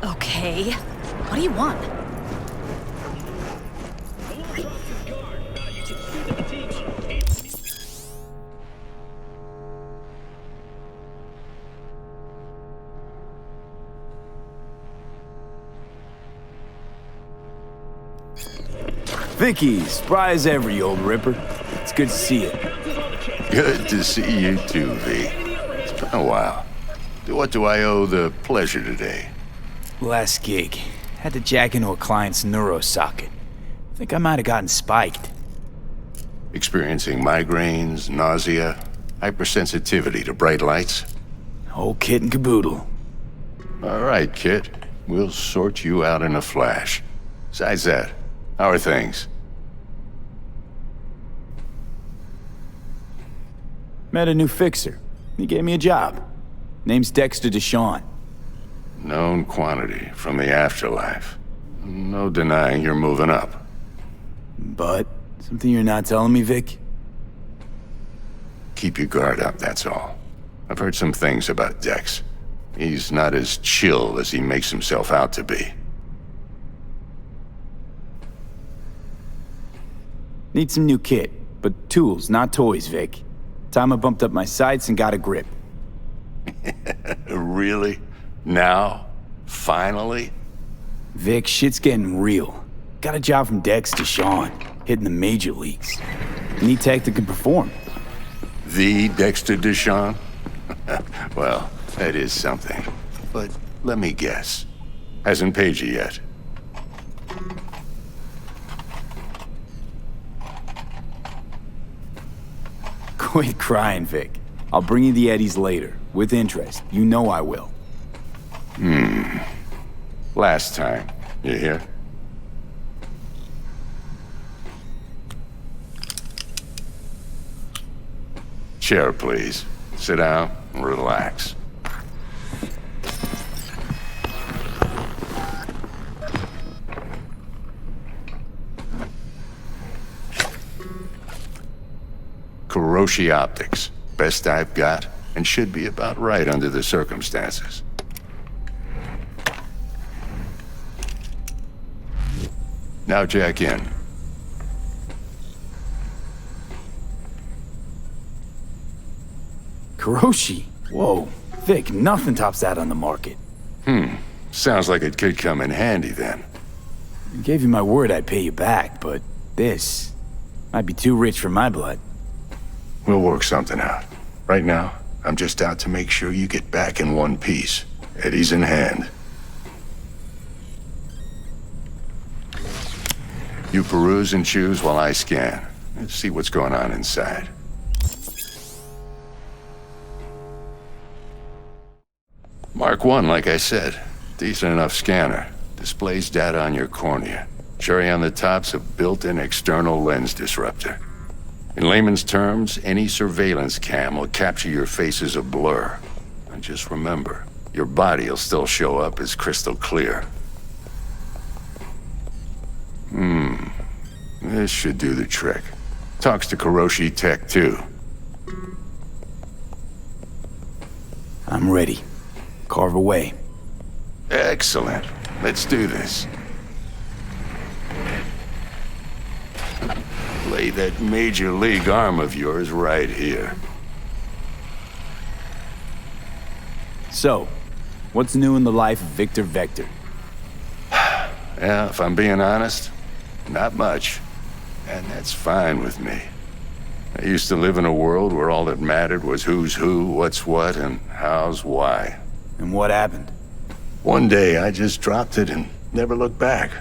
Okay. What do you want? Vicky, spry as ever, you old ripper. It's good to see you. Good to see you too, V. It's been a while. What do I owe the pleasure today? Last gig. Had to jack into a client's neuro socket. Think I might have gotten spiked. Experiencing migraines, nausea, hypersensitivity to bright lights? Whole kit and caboodle. All right, kid. We'll sort you out in a flash. Besides that, how are things? Met a new fixer. He gave me a job. Name's Dexter Deshawn. Known quantity from the afterlife. No denying you're moving up. But, something you're not telling me, Vic? Keep your guard up, that's all. I've heard some things about Dex. He's not as chill as he makes himself out to be. Need some new kit, but tools, not toys, Vic. Time I bumped up my sights and got a grip. Really? Now? Finally? Vic, shit's getting real. Got a job from Dex Deshawn, hitting the major leagues. Need tech that can perform. The Dexter Deshawn? Well, that is something. But let me guess. Hasn't paid you yet. Quit crying, Vic. I'll bring you the eddies later, with interest. You know I will. Last time. You hear? Chair, please. Sit down and relax. Kuroshi Optics. Best I've got, and should be about right under the circumstances. Now jack in. Kuroshi? Whoa. Vic, nothing tops that on the market. Sounds like it could come in handy then. I gave you my word I'd pay you back, but this might be too rich for my blood. We'll work something out. Right now, I'm just out to make sure you get back in one piece. Eddie's in hand. You peruse and choose while I scan. Let's see what's going on inside. Mark 1, like I said. Decent enough scanner. Displays data on your cornea. Cherry on the top's a built-in external lens disruptor. In layman's terms, any surveillance cam will capture your face as a blur. And just remember, your body will still show up as crystal clear. This should do the trick. Talks to Kuroshi Tech, too. I'm ready. Carve away. Excellent. Let's do this. Lay that major league arm of yours right here. So, what's new in the life of Victor Vector? Yeah, if I'm being honest, not much. And that's fine with me. I used to live in a world where all that mattered was who's who, what's what, and how's why. And what happened? One day I just dropped it and never looked back.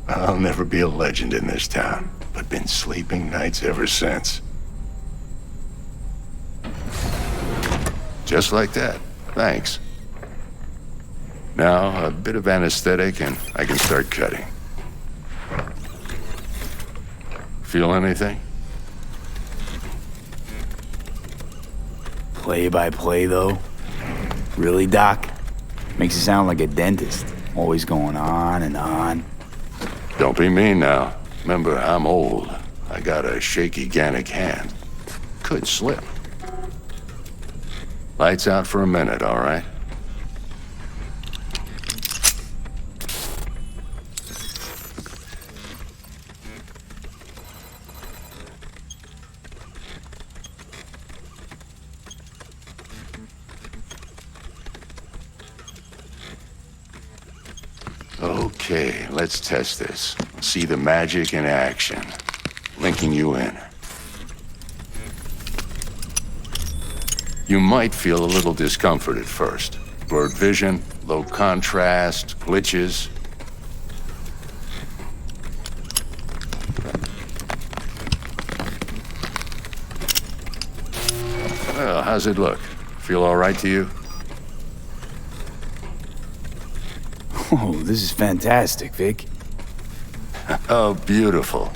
I'll never be a legend in this town, but been sleeping nights ever since. Just like that. Thanks. Now, a bit of anesthetic and I can start cutting. Feel anything? Play by play, though? Really, Doc? Makes you sound like a dentist. Always going on and on. Don't be mean now. Remember, I'm old. I got a shaky Gannic hand. Could slip. Lights out for a minute, all right? Okay, let's test this. See the magic in action. Linking you in. You might feel a little discomfort at first. Blurred vision, Low contrast, glitches. Well, how's it look? Feel all right to you? Oh, this is fantastic, Vic. Oh, beautiful.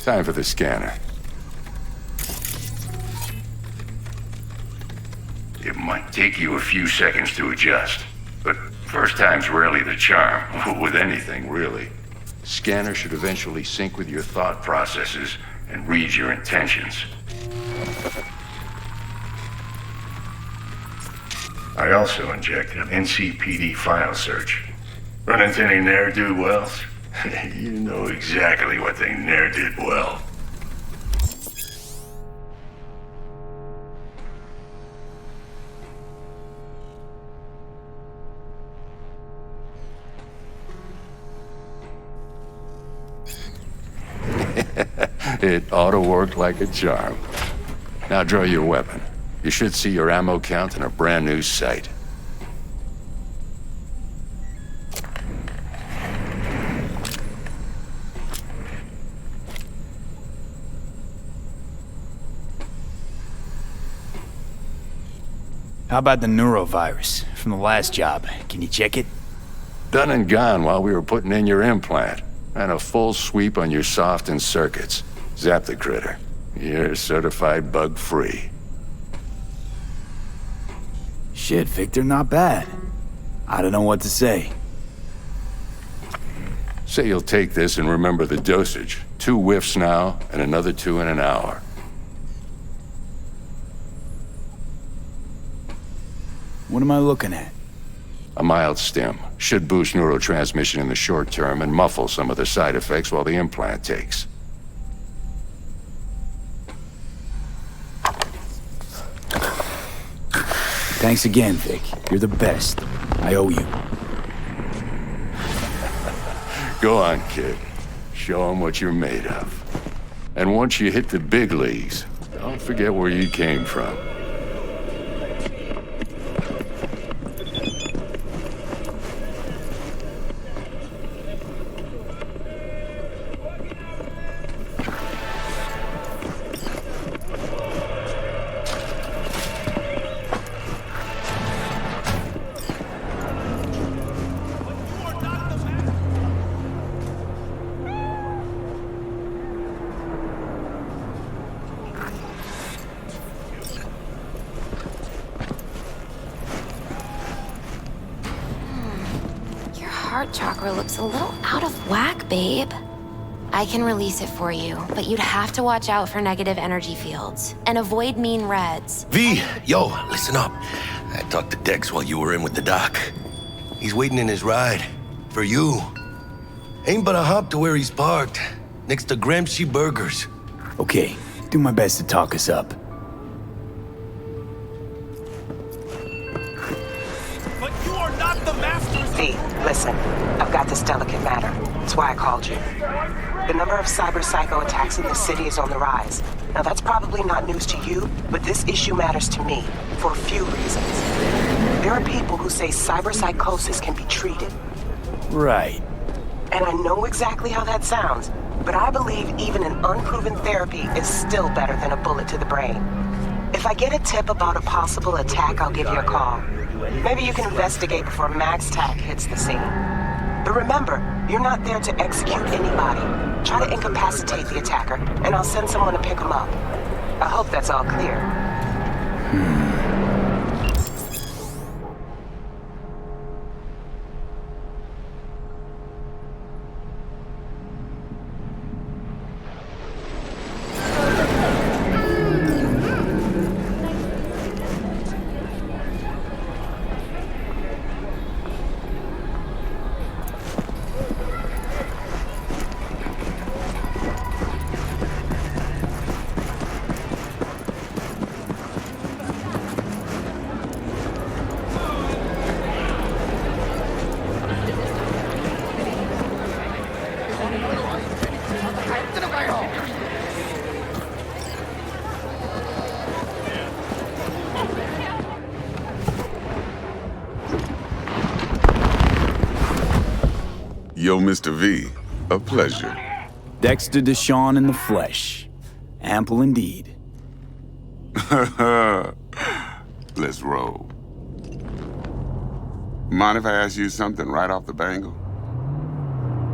Time for the scanner. It might take you a few seconds to adjust, but first time's rarely the charm, with anything, really. Scanner should eventually sync with your thought processes and read your intentions. I also inject an NCPD file search. Run into any ne'er-do-wells? You know exactly what they ne'er did well. It ought to work like a charm. Now draw your weapon. You should see your ammo count in a brand new sight. How about the neurovirus from the last job? Can you check it? Done and gone while we were putting in your implant. And a full sweep on your soft and circuits. Zap the critter. You're certified bug-free. Shit, Victor, not bad. I don't know what to say. Say you'll take this and remember the dosage. 2 whiffs now, and another 2 in an hour. What am I looking at? A mild stim. Should boost neurotransmission in the short term and muffle some of the side effects while the implant takes. Thanks again, Vic. You're the best. I owe you. Go on, kid. Show them what you're made of. And once you hit the big leagues, don't forget where you came from. Heart chakra looks a little out of whack, babe. I can release it for you, but you'd have to watch out for negative energy fields and avoid mean reds. V, yo, listen up. I talked to Dex while you were in with the doc. He's waiting in his ride. For you. Ain't but a hop to where he's parked. Next to Gramsci Burgers. Okay, do my best to talk us up. But you are not the master. V, listen. I've got this delicate matter. That's why I called you. The number of cyber-psycho attacks in the city is on the rise. Now that's probably not news to you, but this issue matters to me for a few reasons. There are people who say cyber-psychosis can be treated. Right. And I know exactly how that sounds, but I believe even an unproven therapy is still better than a bullet to the brain. If I get a tip about a possible attack, I'll give you a call. Maybe you can investigate before MaxTac hits the scene. But remember, you're not there to execute anybody. Try to incapacitate the attacker, and I'll send someone to pick him up. I hope that's all clear. Yo, Mr. V, a pleasure. Dexter Deshawn in the flesh. Ample indeed. Let's roll. Mind if I ask you something right off the bangle?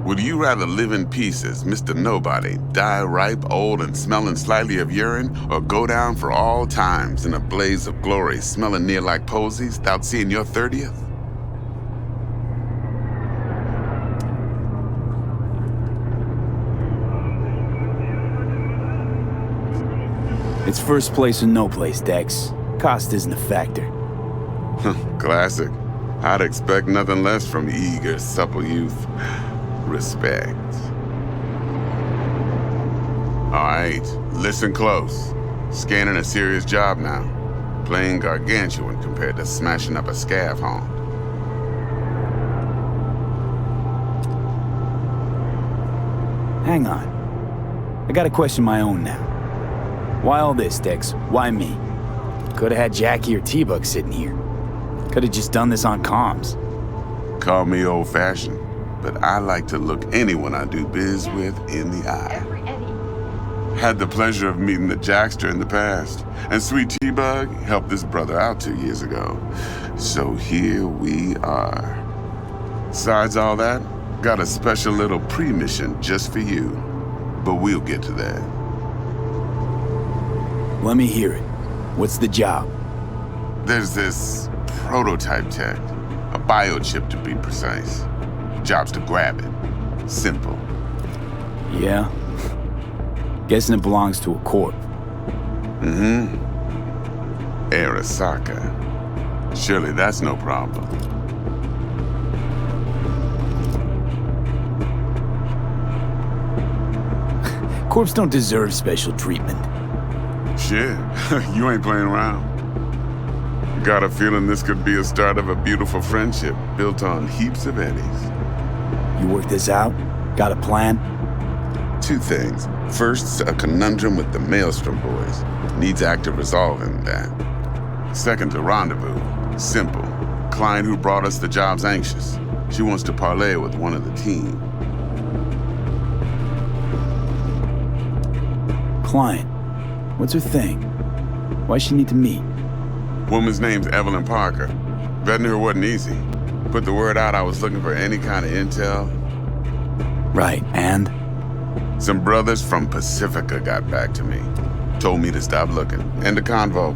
Would you rather live in peace as Mr. Nobody, die ripe, old, and smelling slightly of urine, or go down for all times in a blaze of glory, smelling near like posies, without seeing your 30th? It's first place or no place, Dex. Cost isn't a factor. Classic. I'd expect nothing less from eager, supple youth. Respect. All right, listen close. Scanning a serious job now. Playing gargantuan compared to smashing up a scav haunt. Hang on. I got a question my own now. Why all this, Dex? Why me? Could've had Jackie or T-Bug sitting here. Could've just done this on comms. Call me old-fashioned, but I like to look anyone I do biz with in the eye. Had the pleasure of meeting the Jackster in the past, and sweet T-Bug helped this brother out 2 years ago. So here we are. Besides all that, got a special little pre-mission just for you. But we'll get to that. Let me hear it. What's the job? There's this prototype tech, a biochip to be precise. Job's to grab it. Simple. Yeah? Guessing it belongs to a corp. Mm-hmm. Arasaka. Surely that's no problem. Corps don't deserve special treatment. Shit, you ain't playing around. Got a feeling this could be a start of a beautiful friendship built on heaps of eddies. You work this out? Got a plan? 2 things. First, a conundrum with the Maelstrom boys. Needs active resolving that. Second, a rendezvous. Simple. Client who brought us the job's anxious. She wants to parlay with one of the team. Client. What's her thing? Why's she need to meet? Woman's name's Evelyn Parker. Vetting her wasn't easy. Put the word out I was looking for any kind of intel. Right, and? Some brothers from Pacifica got back to me. Told me to stop looking. End of convo.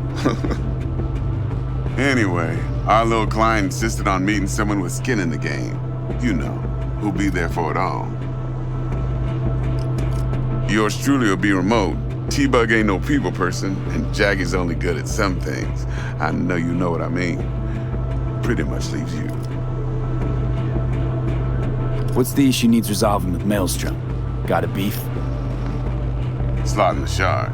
Anyway, our little client insisted on meeting someone with skin in the game. You know, who'll be there for it all. Yours truly will be remote. T-Bug ain't no people person, and Jaggy's only good at some things. I know you know what I mean. Pretty much leaves you. What's the issue needs resolving with Maelstrom? Got a beef? Slot in the shard.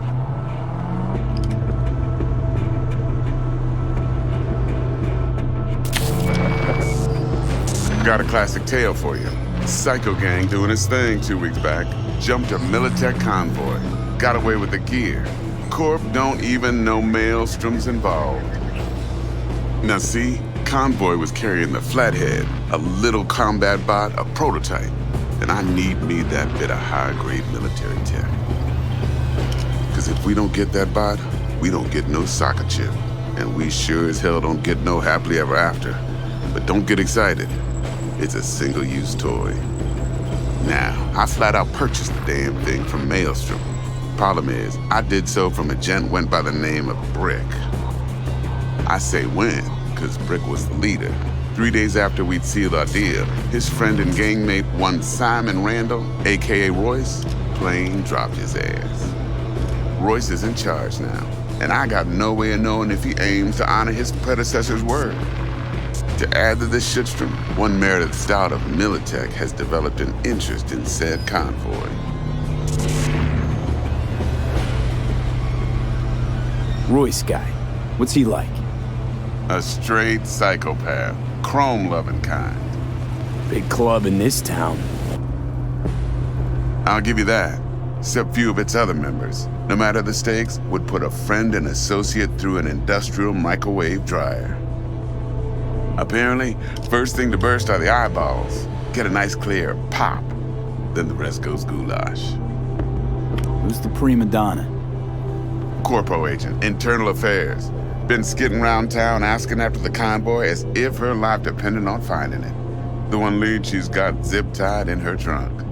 Got a classic tale for you. Psycho gang doing its thing 2 weeks back. Jumped a Militech convoy. Got away with the gear. Corp don't even know Maelstrom's involved. Now see, convoy was carrying the Flathead, a little combat bot, a prototype. And I need me that bit of high-grade military tech. Because if we don't get that bot, we don't get no soccer chip. And we sure as hell don't get no happily ever after. But don't get excited. It's a single-use toy. Now, I flat out purchased the damn thing from Maelstrom. Problem is, I did so from a gent went by the name of Brick. I say when, because Brick was the leader. 3 days after we'd sealed our deal, his friend and gangmate, one Simon Randall, aka Royce, plain dropped his ass. Royce is in charge now, and I got no way of knowing if he aims to honor his predecessor's word. To add to this shitstorm, one Meredith Stout of Militech has developed an interest in said convoy. Royce guy. What's he like? A straight psychopath. Chrome-loving kind. Big club in this town. I'll give you that. Except few of its other members, no matter the stakes, would put a friend and associate through an industrial microwave dryer. Apparently, first thing to burst are the eyeballs. get a nice clear pop, then the rest goes goulash. Who's the prima donna? Corpo agent, internal affairs. Been skidding around town asking after the convoy as if her life depended on finding it. The one lead she's got zip-tied in her trunk.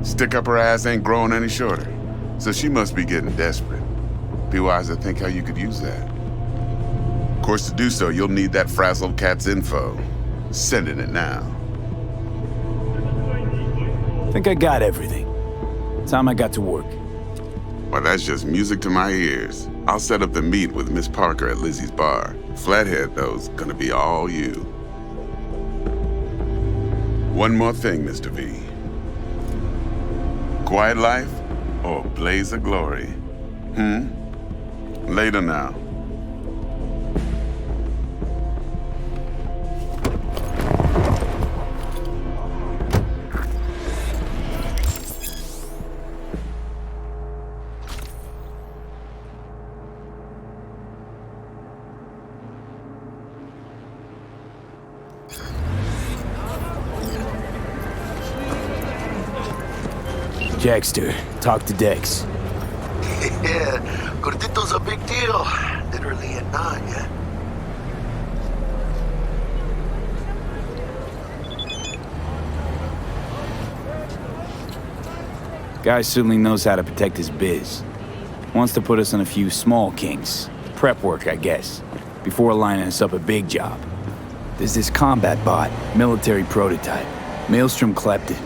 Stick up her ass ain't growing any shorter, so she must be getting desperate. Be wise to think how you could use that. Of course, to do so, you'll need that frazzled cat's info. Sending it now. I think I got everything. Time I got to work. Well, that's just music to my ears. I'll set up the meet with Miss Parker at Lizzie's bar. Flathead, though's gonna be all you. One more thing, Mr. V. Quiet life or blaze of glory? Later now. Jackster, talk to Dex. Yeah, Gordito's a big deal. Literally a nine, yeah. Guy certainly knows how to protect his biz. Wants to put us on a few small kings. Prep work, I guess, before lining us up a big job. There's this combat bot, military prototype. Maelstrom clept it.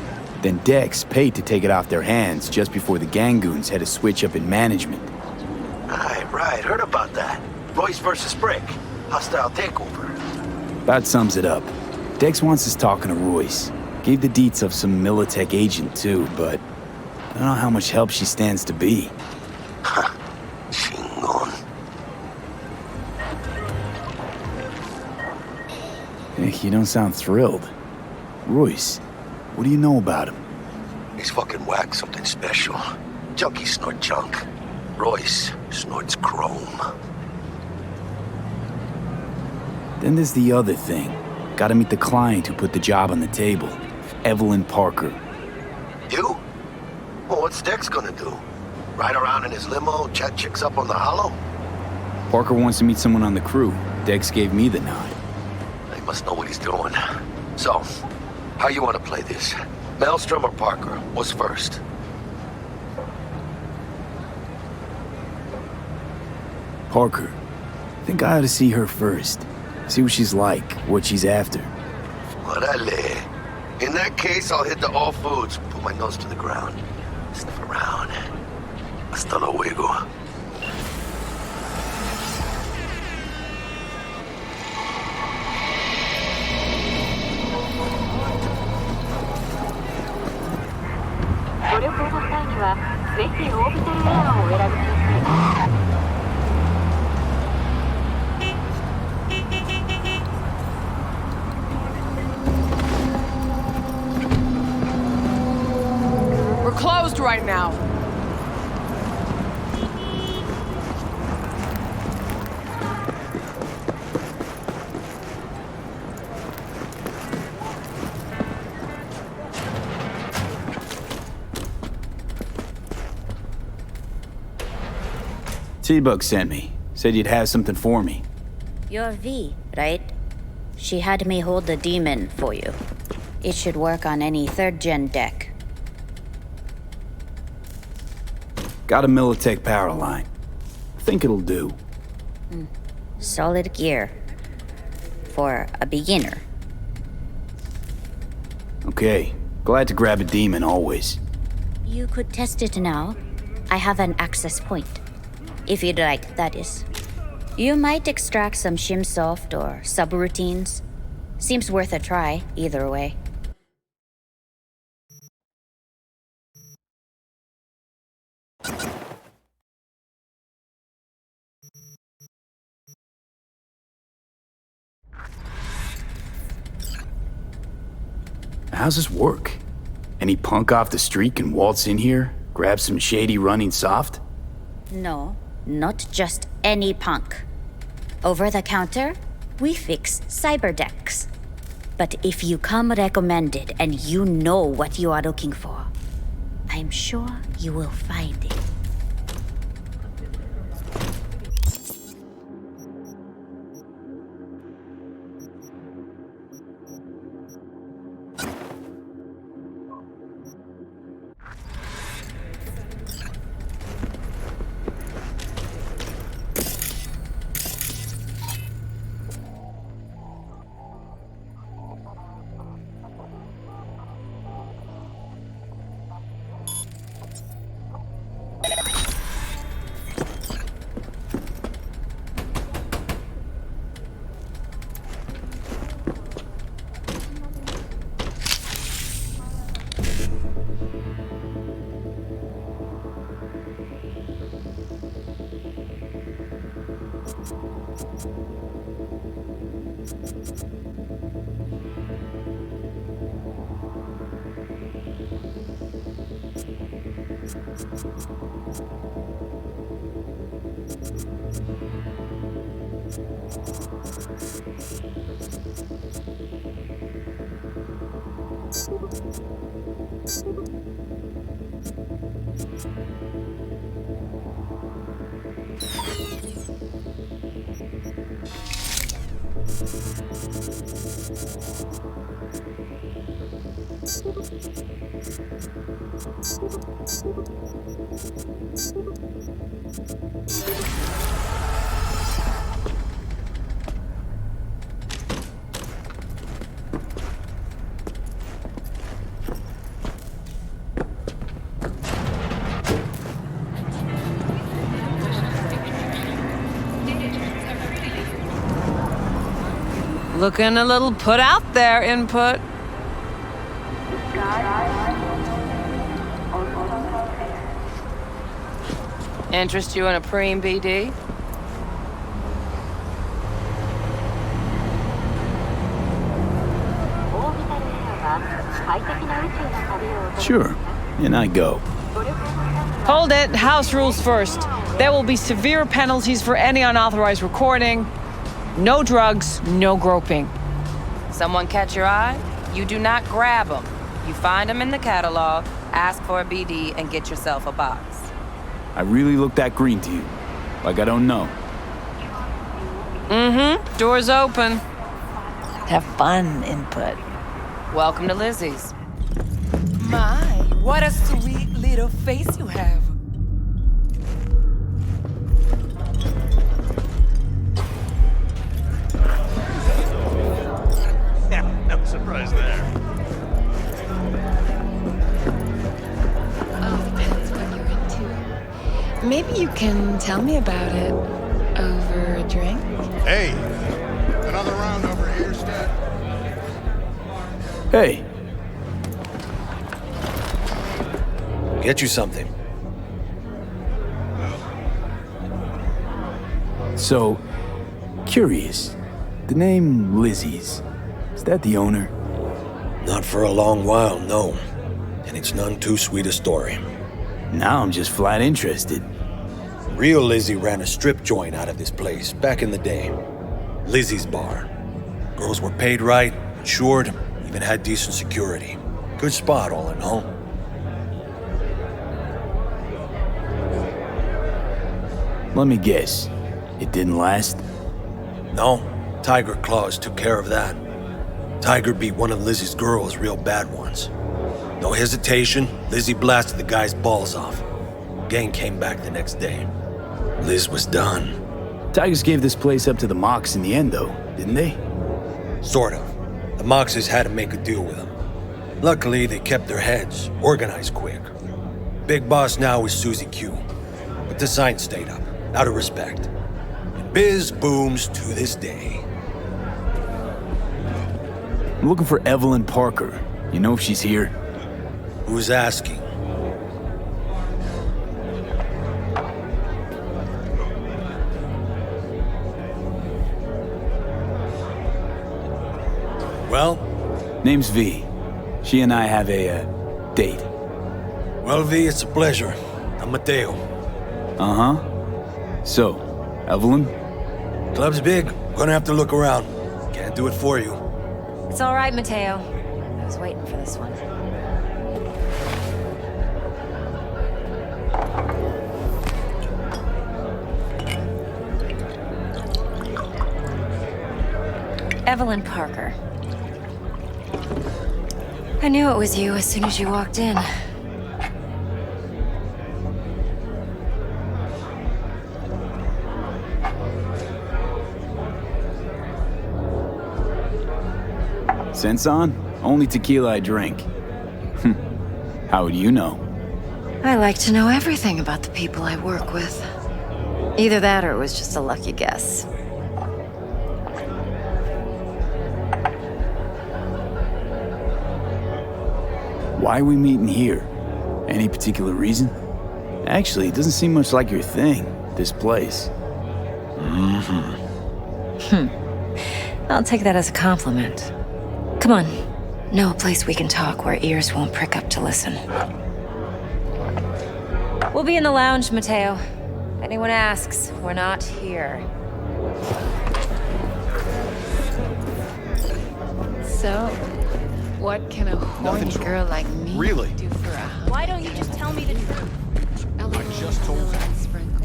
Then Dex paid to take it off their hands just before the Gangoons had a switch up in management. Right, heard about that. Royce versus Brick. Hostile takeover. About sums it up. Dex wants us talking to Royce. Gave the deets of some Militech agent too, but I don't know how much help she stands to be. Chingon. Hey, you don't sound thrilled. Royce, what do you know about him? He's fucking whack, something special. Junkies snort junk. Royce snorts chrome. Then there's the other thing. Gotta meet the client who put the job on the table. Evelyn Parker. You? Well, what's Dex gonna do? Ride around in his limo, chat chicks up on the hollow? Parker wants to meet someone on the crew. Dex gave me the nod. He must know what he's doing. So, how you want to play this? Maelstrom or Parker? What's first? Parker. Think I ought to see her first. See what she's like, what she's after. Orale. In that case, I'll hit the all foods, put my nose to the ground, sniff around. Hasta luego. We're closed right now. T-Bug sent me. Said you'd have something for me. You're V, right? She had me hold the demon for you. It should work on any third-gen deck. Got a Militech power line. Think it'll do. Solid gear. For a beginner. Okay. Glad to grab a demon always. You could test it now. I have an access point. If you'd like, that is. You might extract some shimsoft or subroutines. Seems worth a try, either way. How's this work? Any punk off the street can waltz in here, grab some shady running soft? No, not just any punk. Over the counter, we fix cyber decks. But if you come recommended and you know what you are looking for, I'm sure you will find it. Looking a little put out there, Input. Interest you in a preem, BD? Sure, and I go. Hold it. House rules first. There will be severe penalties for any unauthorized recording. No drugs, no groping. Someone catch your eye? You do not grab them. You find them in the catalog, ask for a BD, and get yourself a box. I really look that green to you. Like I don't know. Mm-hmm. Door's open. Have fun, Input. Welcome to Lizzie's. My, what a sweet little face you have. No surprise there. Oh, that's what you're into. Maybe you can tell me about it over a drink? Hey, another round over here, Stat. Hey. Get you something. So, curious. The name Lizzie's. Is that the owner? Not for a long while, no. And it's none too sweet a story. Now I'm just flat interested. Real Lizzie ran a strip joint out of this place back in the day. Lizzie's Bar. Girls were paid right, insured, even had decent security. Good spot, all in all. Let me guess. It didn't last? No, Tiger Claws took care of that. Tiger beat one of Lizzie's girls real bad once. No hesitation, Lizzie blasted the guy's balls off. Gang came back the next day. Liz was done. Tigers gave this place up to the Mox in the end, though, didn't they? Sort of. The Moxes had to make a deal with them. Luckily, they kept their heads, organized quick. Big boss now is Susie Q. But the sign stayed up, out of respect. And biz booms to this day. I'm looking for Evelyn Parker. You know if she's here? Who's asking? Well? Name's V. She and I have a, date. Well, V, it's a pleasure. I'm Mateo. Uh-huh. So, Evelyn? Club's big. Gonna have to look around. Can't do it for you. It's all right, Mateo. I was waiting for this one. Evelyn Parker. I knew it was you as soon as you walked in. Sense on? Only tequila I drink. How would you know? I like to know everything about the people I work with. Either that or it was just a lucky guess. Why are we meeting here? Any particular reason? Actually, it doesn't seem much like your thing, this place. I'll take that as a compliment. Come on. Know a place we can talk where ears won't prick up to listen. We'll be in the lounge, Mateo. If anyone asks, we're not here. So, what can a horny girl like me Really? do for a hug? Why don't you just tell me the truth? I just told you. Sprinkle?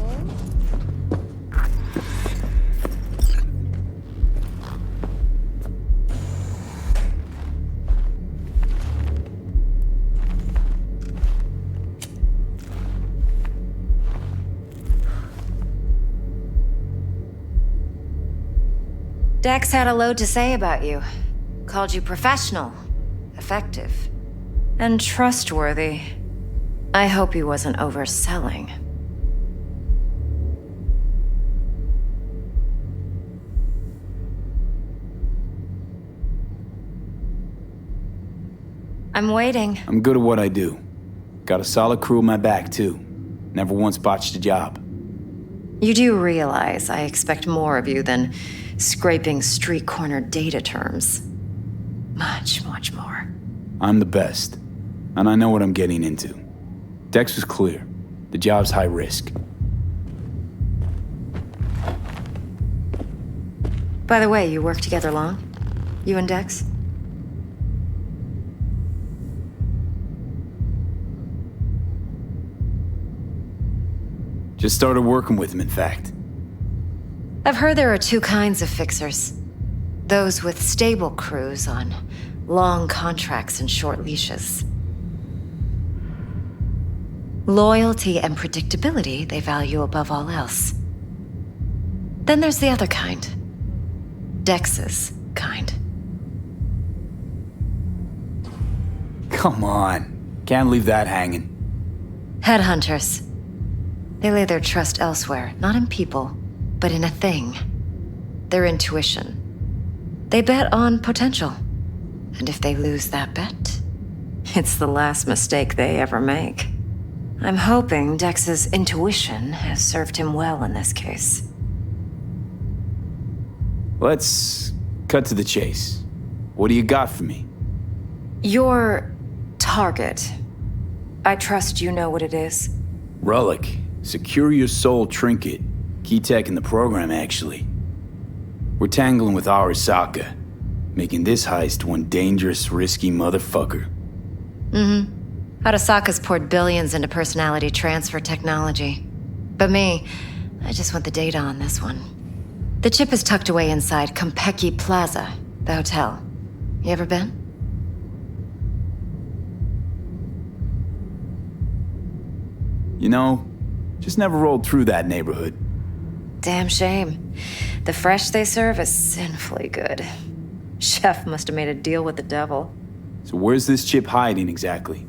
Dex had a load to say about you. Called you professional, effective, and trustworthy. I hope he wasn't overselling. I'm waiting. I'm good at what I do. Got a solid crew at my back, too. Never once botched a job. You do realize I expect more of you than scraping street corner data terms. Much, much more. I'm the best, and I know what I'm getting into. Dex was clear. The job's high risk. By the way, you work together long? You and Dex? Just started working with him, in fact. I've heard there are two kinds of fixers. Those with stable crews on long contracts and short leashes. Loyalty and predictability they value above all else. Then there's the other kind. Dex's kind. Come on. Can't leave that hanging. Headhunters. They lay their trust elsewhere, not in people, but in a thing. Their intuition. They bet on potential. And if they lose that bet, it's the last mistake they ever make. I'm hoping Dex's intuition has served him well in this case. Let's cut to the chase. What do you got for me? Your target. I trust you know what it is. Relic. Secure your soul trinket. Key tech in the program, actually. We're tangling with Arasaka, making this heist one dangerous, risky motherfucker. Arasaka's poured billions into personality transfer technology. But me, I just want the data on this one. The chip is tucked away inside Kompeki Plaza, the hotel. You ever been? You know, just never rolled through that neighborhood. Damn shame. The fresh they serve is sinfully good. Chef must have made a deal with the devil. So where's this chip hiding exactly?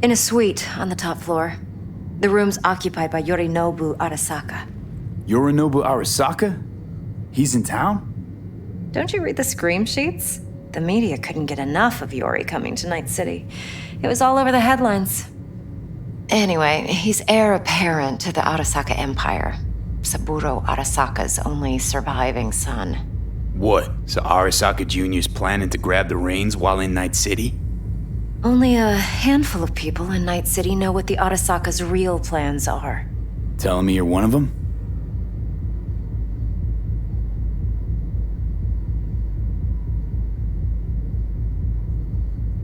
In a suite on the top floor. The room's occupied by Yorinobu Arasaka. Yorinobu Arasaka? He's in town? Don't you read the scream sheets? The media couldn't get enough of Yori coming to Night City. It was all over the headlines. Anyway, he's heir apparent to the Arasaka Empire. Saburo Arasaka's only surviving son. What? So Arasaka Jr.'s planning to grab the reins while in Night City? Only a handful of people in Night City know what the Arasaka's real plans are. Telling me you're one of them?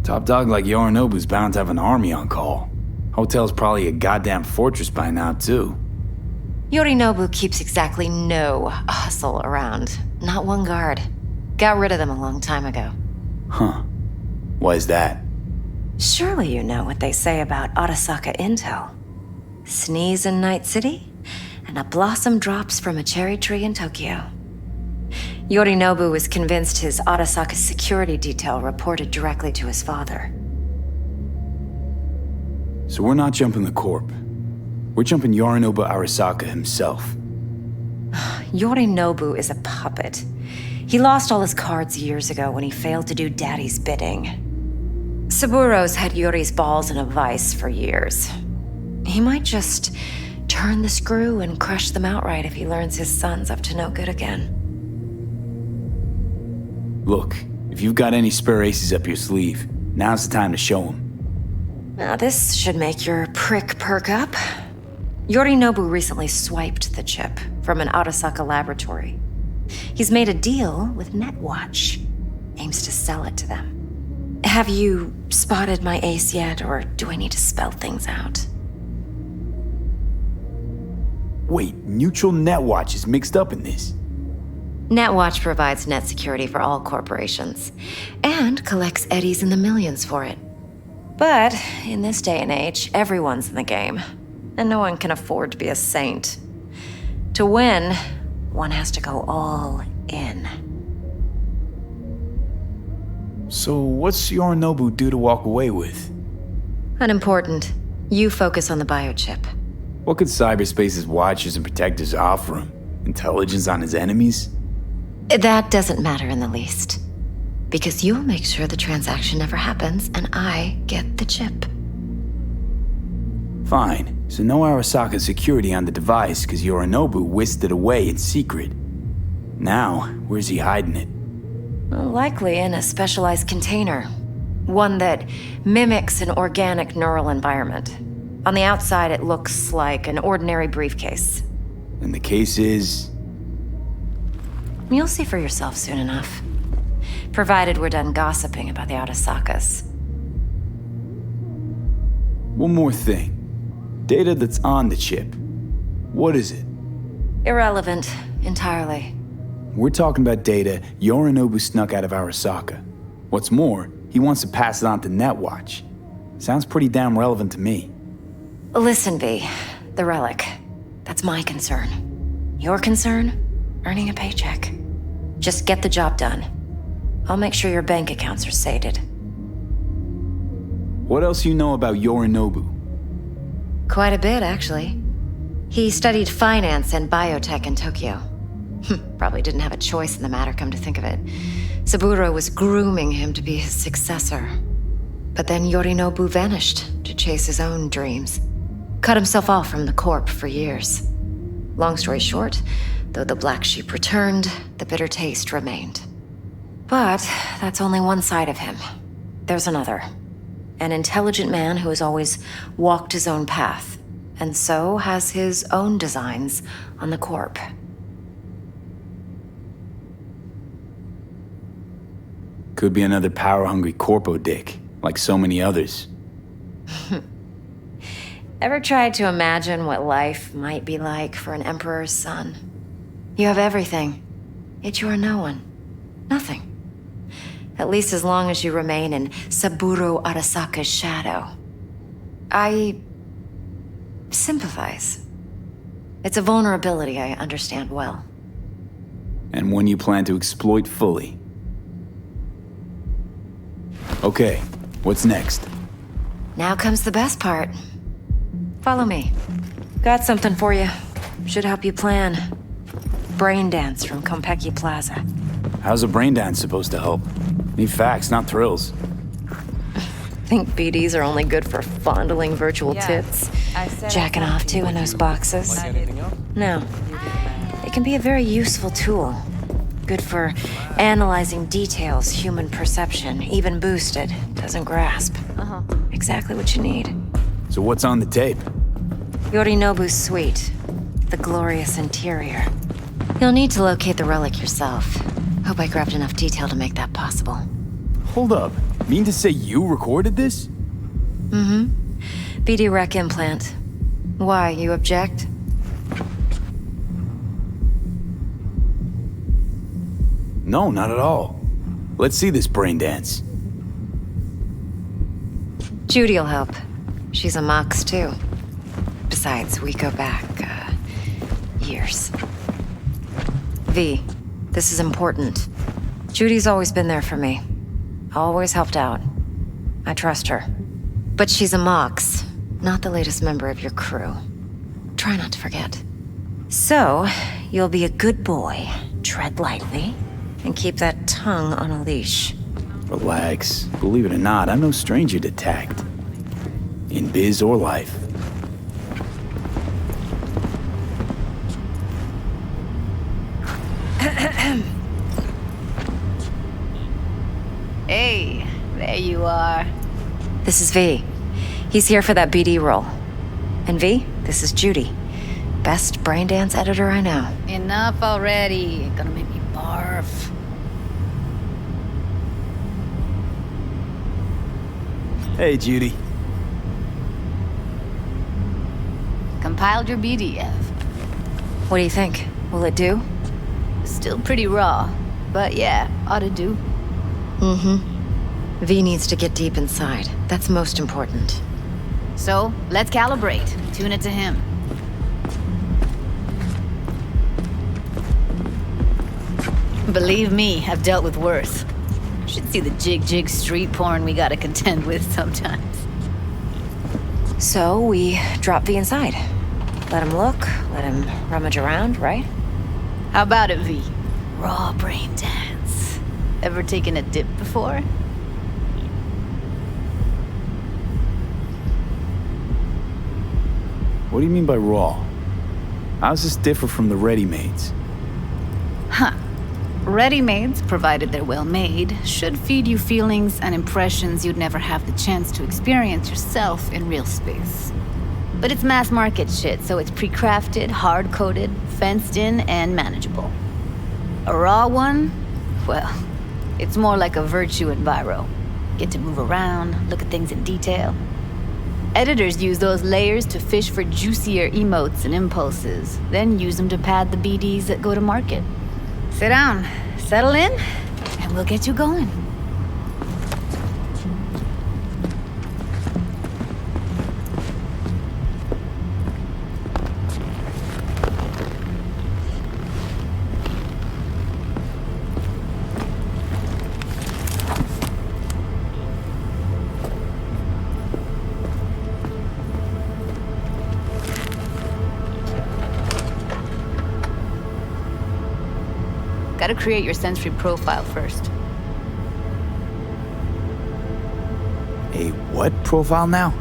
Top dog like Yorinobu's bound to have an army on call. Hotel's probably a goddamn fortress by now, too. Yorinobu keeps exactly no hustle around. Not one guard. Got rid of them a long time ago. Huh. Why is that? Surely you know what they say about Arasaka intel. Sneeze in Night City, and a blossom drops from a cherry tree in Tokyo. Yorinobu was convinced his Arasaka security detail reported directly to his father. So we're not jumping the Corp. We're jumping Yorinobu Arasaka himself. Yorinobu is a puppet. He lost all his cards years ago when he failed to do Daddy's bidding. Saburo's had Yuri's balls in a vice for years. He might just turn the screw and crush them outright if he learns his son's up to no good again. Look, if you've got any spare aces up your sleeve, now's the time to show them. Now this should make your prick perk up. Yorinobu recently swiped the chip from an Arasaka laboratory. He's made a deal with Netwatch. Aims to sell it to them. Have you spotted my ace yet, or do I need to spell things out? Wait, Neutral Netwatch is mixed up in this. Netwatch provides net security for all corporations, and collects eddies in the millions for it. But in this day and age, everyone's in the game, and no one can afford to be a saint. To win, one has to go all in. So what's Yorinobu due to walk away with? Unimportant. You focus on the biochip. What could cyberspace's watchers and protectors offer him? Intelligence on his enemies? That doesn't matter in the least. Because you'll make sure the transaction never happens, and I get the chip. Fine. So no Arasaka security on the device because Yorinobu whisked it away in secret. Now, where's he hiding it? Likely in a specialized container. One that mimics an organic neural environment. On the outside, it looks like an ordinary briefcase. And the case is? You'll see for yourself soon enough. Provided we're done gossiping about the Arasakas. One more thing. Data that's on the chip. What is it? Irrelevant, entirely. We're talking about data Yorinobu snuck out of Arasaka. What's more, he wants to pass it on to Netwatch. Sounds pretty damn relevant to me. Listen, V. The relic. That's my concern. Your concern? Earning a paycheck. Just get the job done. I'll make sure your bank accounts are sated. What else you know about Yorinobu? Quite a bit, actually. He studied finance and biotech in Tokyo. Probably didn't have a choice in the matter, come to think of it. Saburo was grooming him to be his successor. But then Yorinobu vanished to chase his own dreams. Cut himself off from the Corp for years. Long story short, though the black sheep returned, the bitter taste remained. But that's only one side of him. There's another. An intelligent man who has always walked his own path, and so has his own designs on the Corp. Could be another power-hungry corpo dick, like so many others. Ever tried to imagine what life might be like for an emperor's son? You have everything, yet you are no one. Nothing. At least as long as you remain in Saburo Arasaka's shadow. I sympathize. It's a vulnerability I understand well. And one you plan to exploit fully. Okay, what's next? Now comes the best part. Follow me. Got something for you. Should help you plan. Brain dance from Konpeki Plaza. How's a brain dance supposed to help? Need facts, not thrills. Think BDs are only good for fondling virtual tits? Jacking off to in those boxes? No. It can be a very useful tool. Good for analyzing details human perception, even boosted, doesn't grasp. Exactly what you need. So what's on the tape? Yorinobu's suite. The glorious interior. You'll need to locate the relic yourself. Hope I grabbed enough detail to make that possible. Hold up. Mean to say you recorded this? Mm-hmm. BD rec implant. Why, you object? No, not at all. Let's see this brain dance. Judy'll help. She's a Mox, too. Besides, we go back, years. V, this is important. Judy's always been there for me. Always helped out. I trust her. But she's a Mox, not the latest member of your crew. Try not to forget. So, you'll be a good boy, tread lightly, and keep that tongue on a leash. Relax. Believe it or not, I'm no stranger to tact. In biz or life. Hey, there you are. This is V. He's here for that BD role. And V, this is Judy. Best brain dance editor I know. Enough already. Gonna make me barf. Hey, Judy. Compiled your BDF. What do you think? Will it do? Still pretty raw, but yeah, ought to do. Mm-hmm. V needs to get deep inside. That's most important. So, let's calibrate. Tune it to him. Believe me, I've dealt with worse. Should see the jig street porn we gotta contend with sometimes. So we drop V inside. Let him look, let him rummage around, right? How about it, V? Raw brain dance. Ever taken a dip before? What do you mean by raw? How's this differ from the ready-mades? Huh. Ready-mades, provided they're well made, should feed you feelings and impressions you'd never have the chance to experience yourself in real space. But it's mass market shit, so it's pre-crafted, hard-coded, fenced in, and manageable. A raw one? Well, it's more like a virtue enviro. Get to move around, look at things in detail. Editors use those layers to fish for juicier emotes and impulses, then use them to pad the BDs that go to market. Sit down, settle in, and we'll get you going. Gotta create your sensory profile first. A what profile now?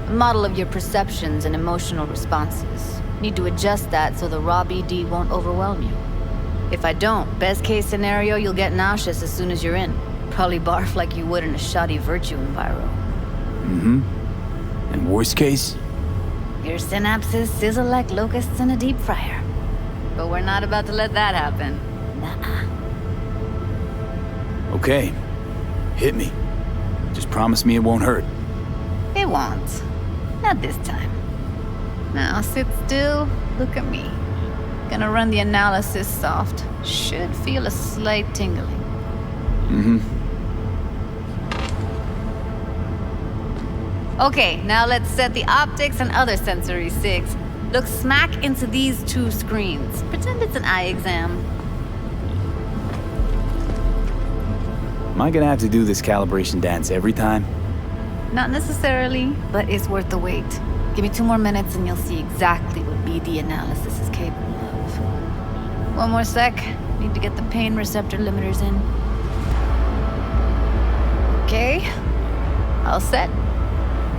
A model of your perceptions and emotional responses. Need to adjust that so the raw BD won't overwhelm you. If I don't, best case scenario, you'll get nauseous as soon as you're in. Probably barf like you would in a shoddy virtue enviro. Mm-hmm. And worst case? Your synapses sizzle like locusts in a deep fryer. But we're not about to let that happen. Nuh-uh. Okay. Hit me. Just promise me it won't hurt. It won't. Not this time. Now sit still, look at me. Gonna run the analysis soft. Should feel a slight tingling. Mm-hmm. Okay, now let's set the optics and other sensory sigs. Look smack into these two screens. Pretend it's an eye exam. Am I gonna have to do this calibration dance every time? Not necessarily, but it's worth the wait. Give me 2 more minutes and you'll see exactly what BD analysis is capable of. 1 more sec. Need to get the pain receptor limiters in. Okay. All set.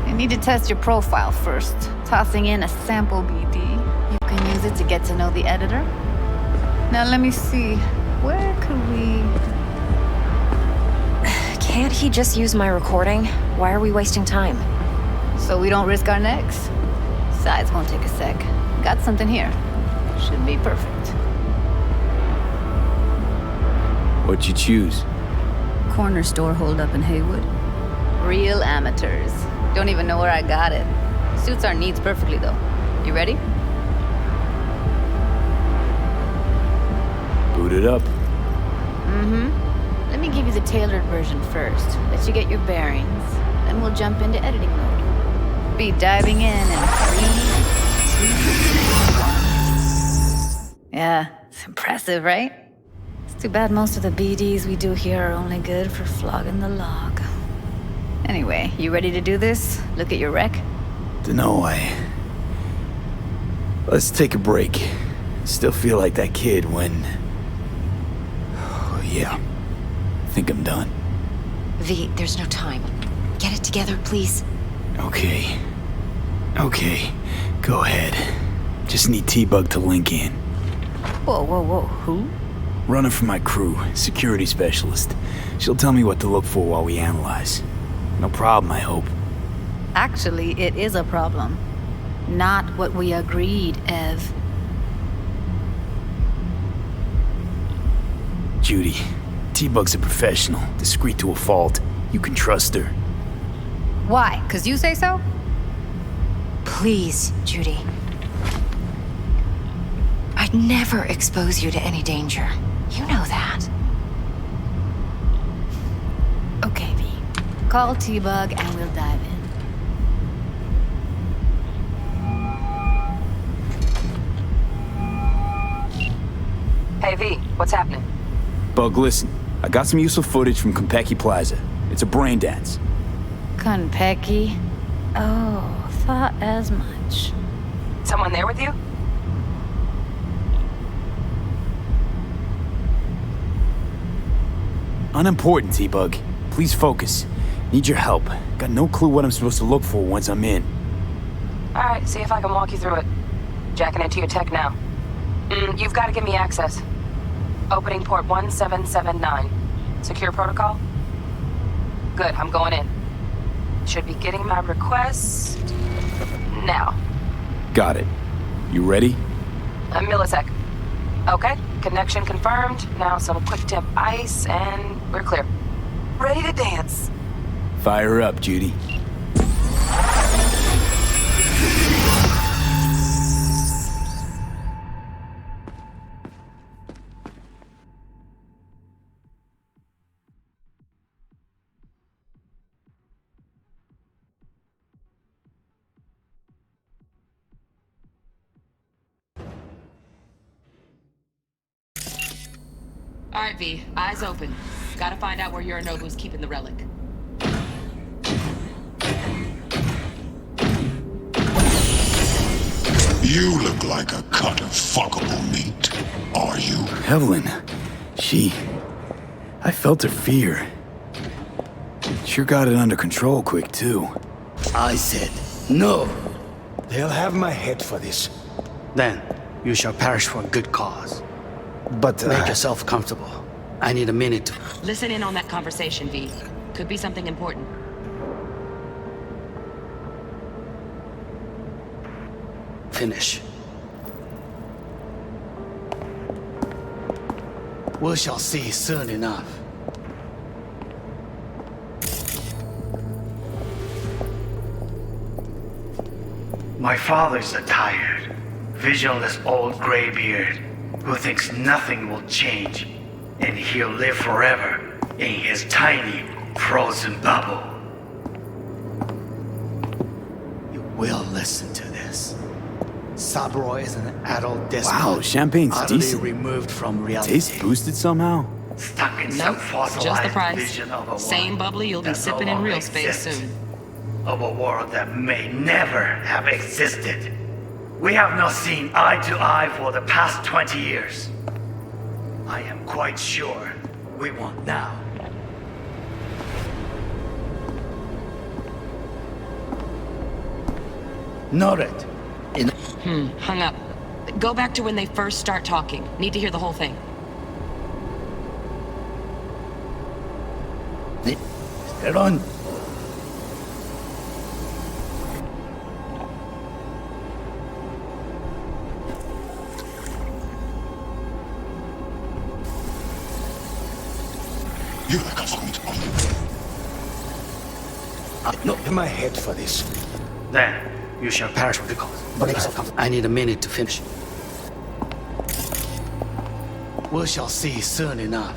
You need to test your profile first. Tossing in a sample BD. You can use it to get to know the editor. Now let me see. Where could we... Can't he just use my recording? Why are we wasting time? So we don't risk our necks? Besides, won't take a sec. Got something here. Should be perfect. What'd you choose? corner store hold up in Haywood? Real amateurs. Don't even know where I got it. Suits our needs perfectly, though. You ready? Boot it up. Let me give you the tailored version first. Let you get your bearings. Then we'll jump into editing mode. Be diving in 3, 2, 1. Yeah, it's impressive, right? It's too bad most of the BDs we do here are only good for flogging the log. Anyway, you ready to do this? Look at your wreck? Dunno, Let's take a break. Still feel like that kid when... Oh, yeah. I think I'm done. V, there's no time. Get it together, please. Okay. Go ahead. Just need T-Bug to link in. Whoa. Who? Runner for my crew, security specialist. She'll tell me what to look for while we analyze. No problem, I hope. Actually, it is a problem. Not what we agreed, Ev. Judy, T-Bug's a professional, discreet to a fault. You can trust her. Why? 'Cause you say so? Please, Judy. I'd never expose you to any danger. You know that. Okay, V. Call T-Bug and we'll dive in. Hey, V, what's happening? Bug, listen. I got some useful footage from Konpeki Plaza. It's a brain dance. Konpeki? Oh, thought as much. Someone there with you? Unimportant, T-Bug. Please focus. Need your help. Got no clue what I'm supposed to look for once I'm in. Alright, see if I can walk you through it. Jacking into your tech now. You've got to give me access. Opening port 1779. Secure protocol? Good, I'm going in. Should be getting my request now. Got it. You ready? A millisec. Okay, connection confirmed. Now some quick tip ice and we're clear. Ready to dance. Fire up, Judy. All right, V. Eyes open. Gotta find out where Yorinobu's keeping the relic. You look like a cut of fuckable meat. Are you? Evelyn. I felt her fear. Sure got it under control quick, too. I said, no. They'll have my head for this. Then, you shall perish for a good cause. But make yourself comfortable. I need a minute to... Listen in on that conversation, V. Could be something important. Finish. We shall see soon enough. My father's a tired, visionless old graybeard who thinks nothing will change, and he'll live forever in his tiny, frozen bubble. You will listen to this. Saburo is an adult despot. Wow, champagne's utterly decent. removed from reality. Taste boosted somehow? Stuck in some fossilized just the price. vision of a Same world bubbly you'll be that sipping no in real longer space exists. soon. Of a world that may never have existed. We have not seen eye to eye for the past 20 years. I am quite sure we won't now. Noted. Hung up. Go back to when they first start talking. Need to hear the whole thing. Get on. No, in my head for this. Then, you shall perish with the cause. I need a minute to finish. We shall see soon enough.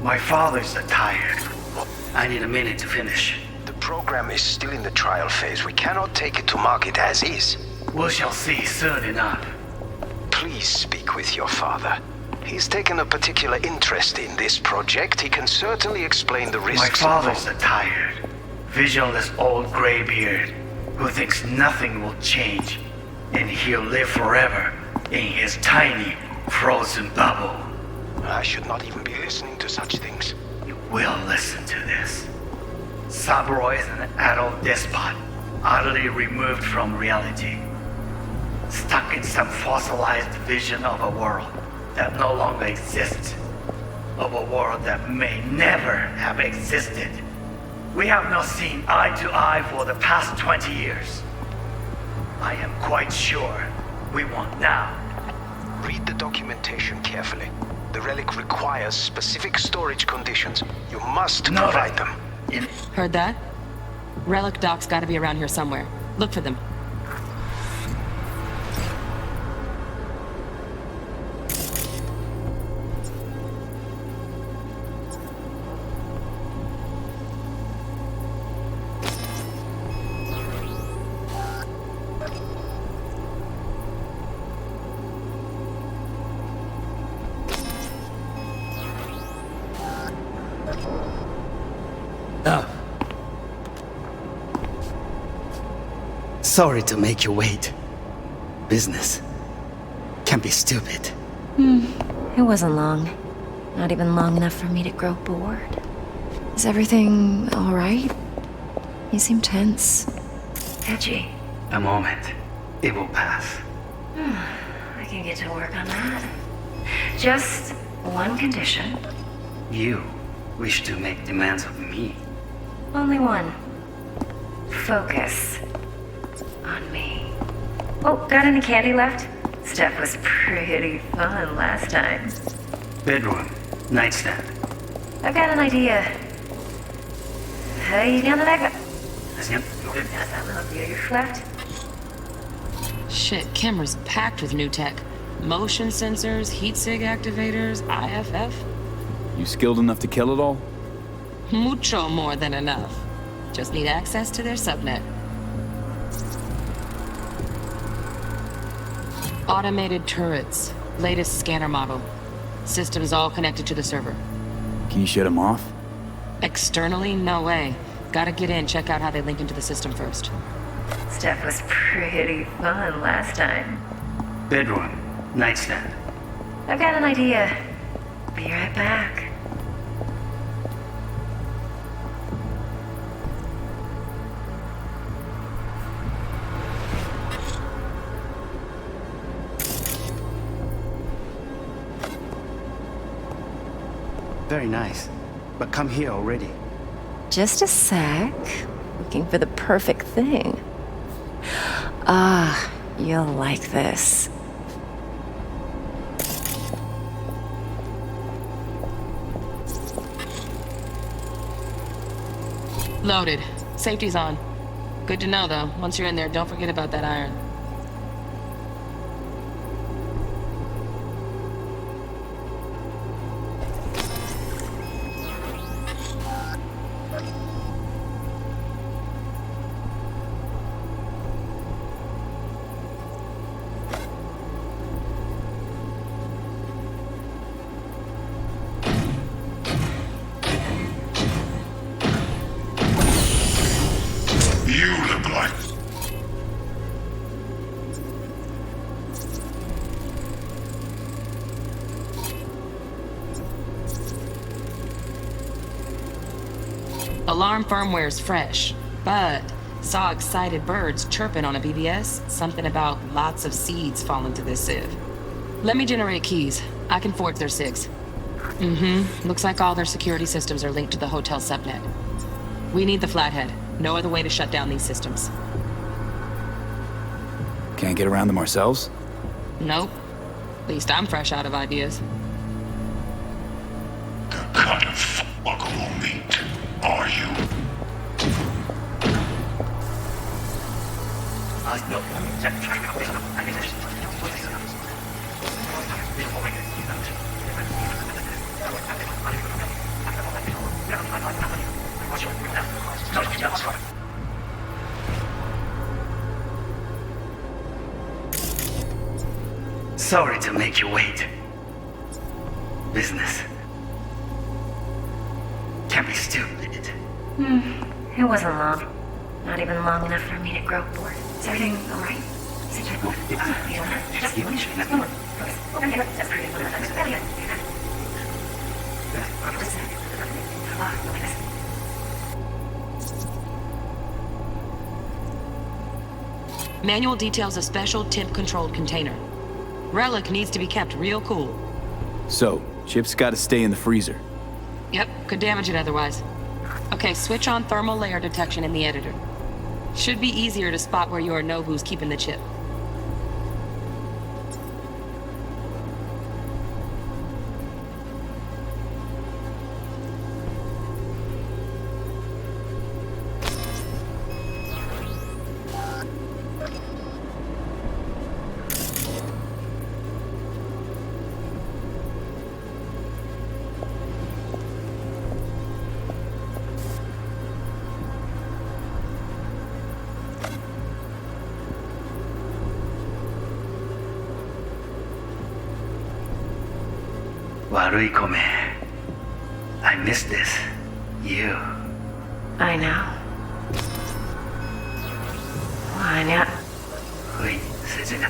My father is tired. I need a minute to finish. The program is still in the trial phase. We cannot take it to market as is. We shall see soon enough. Please speak with your father. He's taken a particular interest in this project. He can certainly explain the risks. My father's a tired, visionless old graybeard who thinks nothing will change, and he'll live forever in his tiny, frozen bubble. I should not even be listening to such things. You will listen to this. Saburo is an adult despot, utterly removed from reality, stuck in some fossilized vision of a world that no longer exists, of a world that may never have existed. We have not seen eye to eye for the past 20 years. I am quite sure we won't now. Read the documentation carefully. The relic requires specific storage conditions. You must provide them. Heard that? Relic doc's gotta be around here somewhere. Look for them. Sorry to make you wait. Business can be stupid. It wasn't long. Not even long enough for me to grow bored. Is everything all right? You seem tense. Edgy. A moment. It will pass. I can get to work on that. Just one condition. You wish to make demands of me. Only one. Focus on me. Oh, got any candy left? Stuff was pretty fun last time. Bedroom. Nightstand. I've got an idea. Hey, down the back. Has that little beauty left? Shit, camera's packed with new tech. Motion sensors, heat sig activators, IFF. You skilled enough to kill it all? Mucho more than enough. Just need access to their subnet. Automated turrets. Latest scanner model. Systems all connected to the server. Can you shut them off? Externally, no way. Gotta get in, check out how they link into the system first. Stuff was pretty fun last time. Bedroom. Nightstand. I've got an idea. Be right back. Very nice. But come here already. Just a sec. Looking for the perfect thing. You'll like this. Loaded. Safety's on. Good to know, though. Once you're in there, don't forget about that iron. Alarm firmware's fresh, but saw excited birds chirping on a BBS. Something about lots of seeds falling to this sieve. Let me generate keys. I can forge their SIGs. Looks like all their security systems are linked to the hotel subnet. We need the Flathead. No other way to shut down these systems. Can't get around them ourselves? Nope. At least I'm fresh out of ideas. The cut of fuckable meat, are you? Sorry to make you wait. Business can be stupid. It wasn't long. Not even long enough for me to grow bored. Is everything alright? Manual details a special temp-controlled container. Relic needs to be kept real cool. So, Chip's gotta stay in the freezer. Yep, could damage it otherwise. Okay, switch on thermal layer detection in the editor. Should be easier to spot where Yorinobu's keeping the chip. Warui Kome. I miss this. You. I know. Wanya. Hui, Sejuna.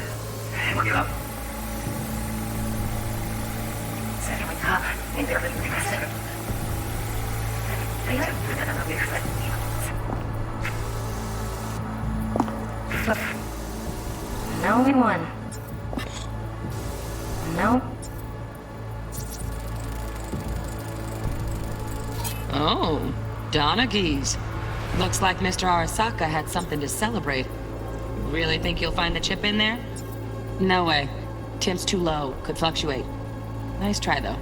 Wake up. Wake up. No one. No. Oh, Donaghys. Looks like Mr. Arasaka had something to celebrate. Really think you'll find the chip in there? No way. Temp's too low. Could fluctuate. Nice try, though.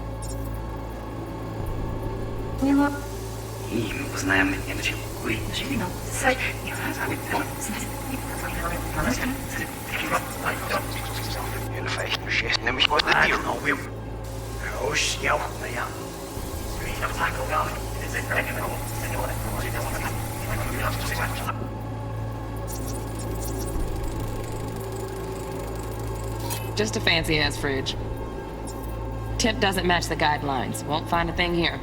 Just a fancy-ass fridge. Tip doesn't match the guidelines. Won't find a thing here.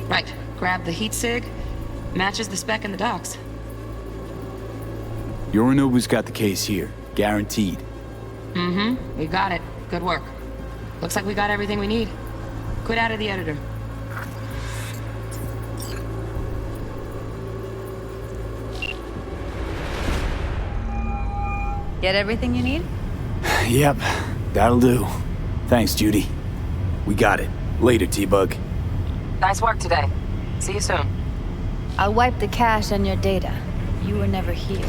Right, grab the heat sig. Matches the spec in the docks. Yorinobu's got the case here. Guaranteed. Mm-hmm. We got it. Good work. Looks like we got everything we need. Quit out of the editor. Get everything you need? Yep, that'll do. Thanks, Judy. We got it. Later, T-Bug. Nice work today. See you soon. I'll wipe the cache on your data. You were never here.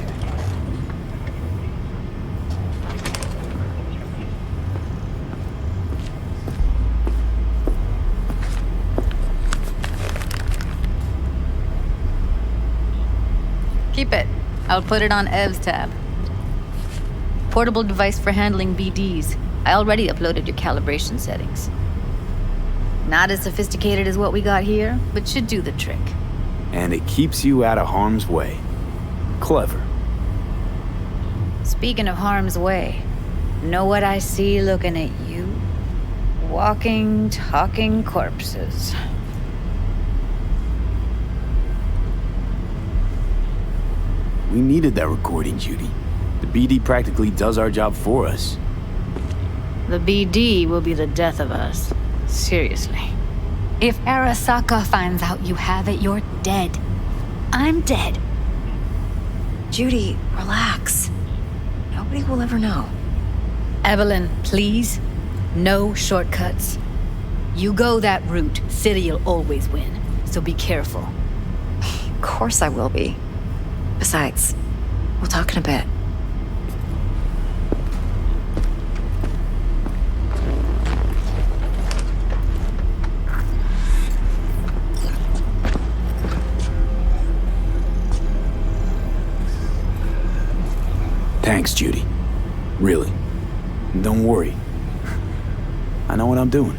Keep it. I'll put it on Ev's tab. Portable device for handling BDs. I already uploaded your calibration settings. Not as sophisticated as what we got here, but should do the trick. And it keeps you out of harm's way. Clever. Speaking of harm's way, know what I see looking at you? Walking, talking corpses. We needed that recording, Judy. The BD practically does our job for us. The BD will be the death of us. Seriously. If Arasaka finds out you have it, you're dead. I'm dead. Judy, relax. Nobody will ever know. Evelyn, please. No shortcuts. You go that route, City'll always win. So be careful. Of course I will be. Besides, we'll talk in a bit. Thanks, Judy. Really. Don't worry. I know what I'm doing.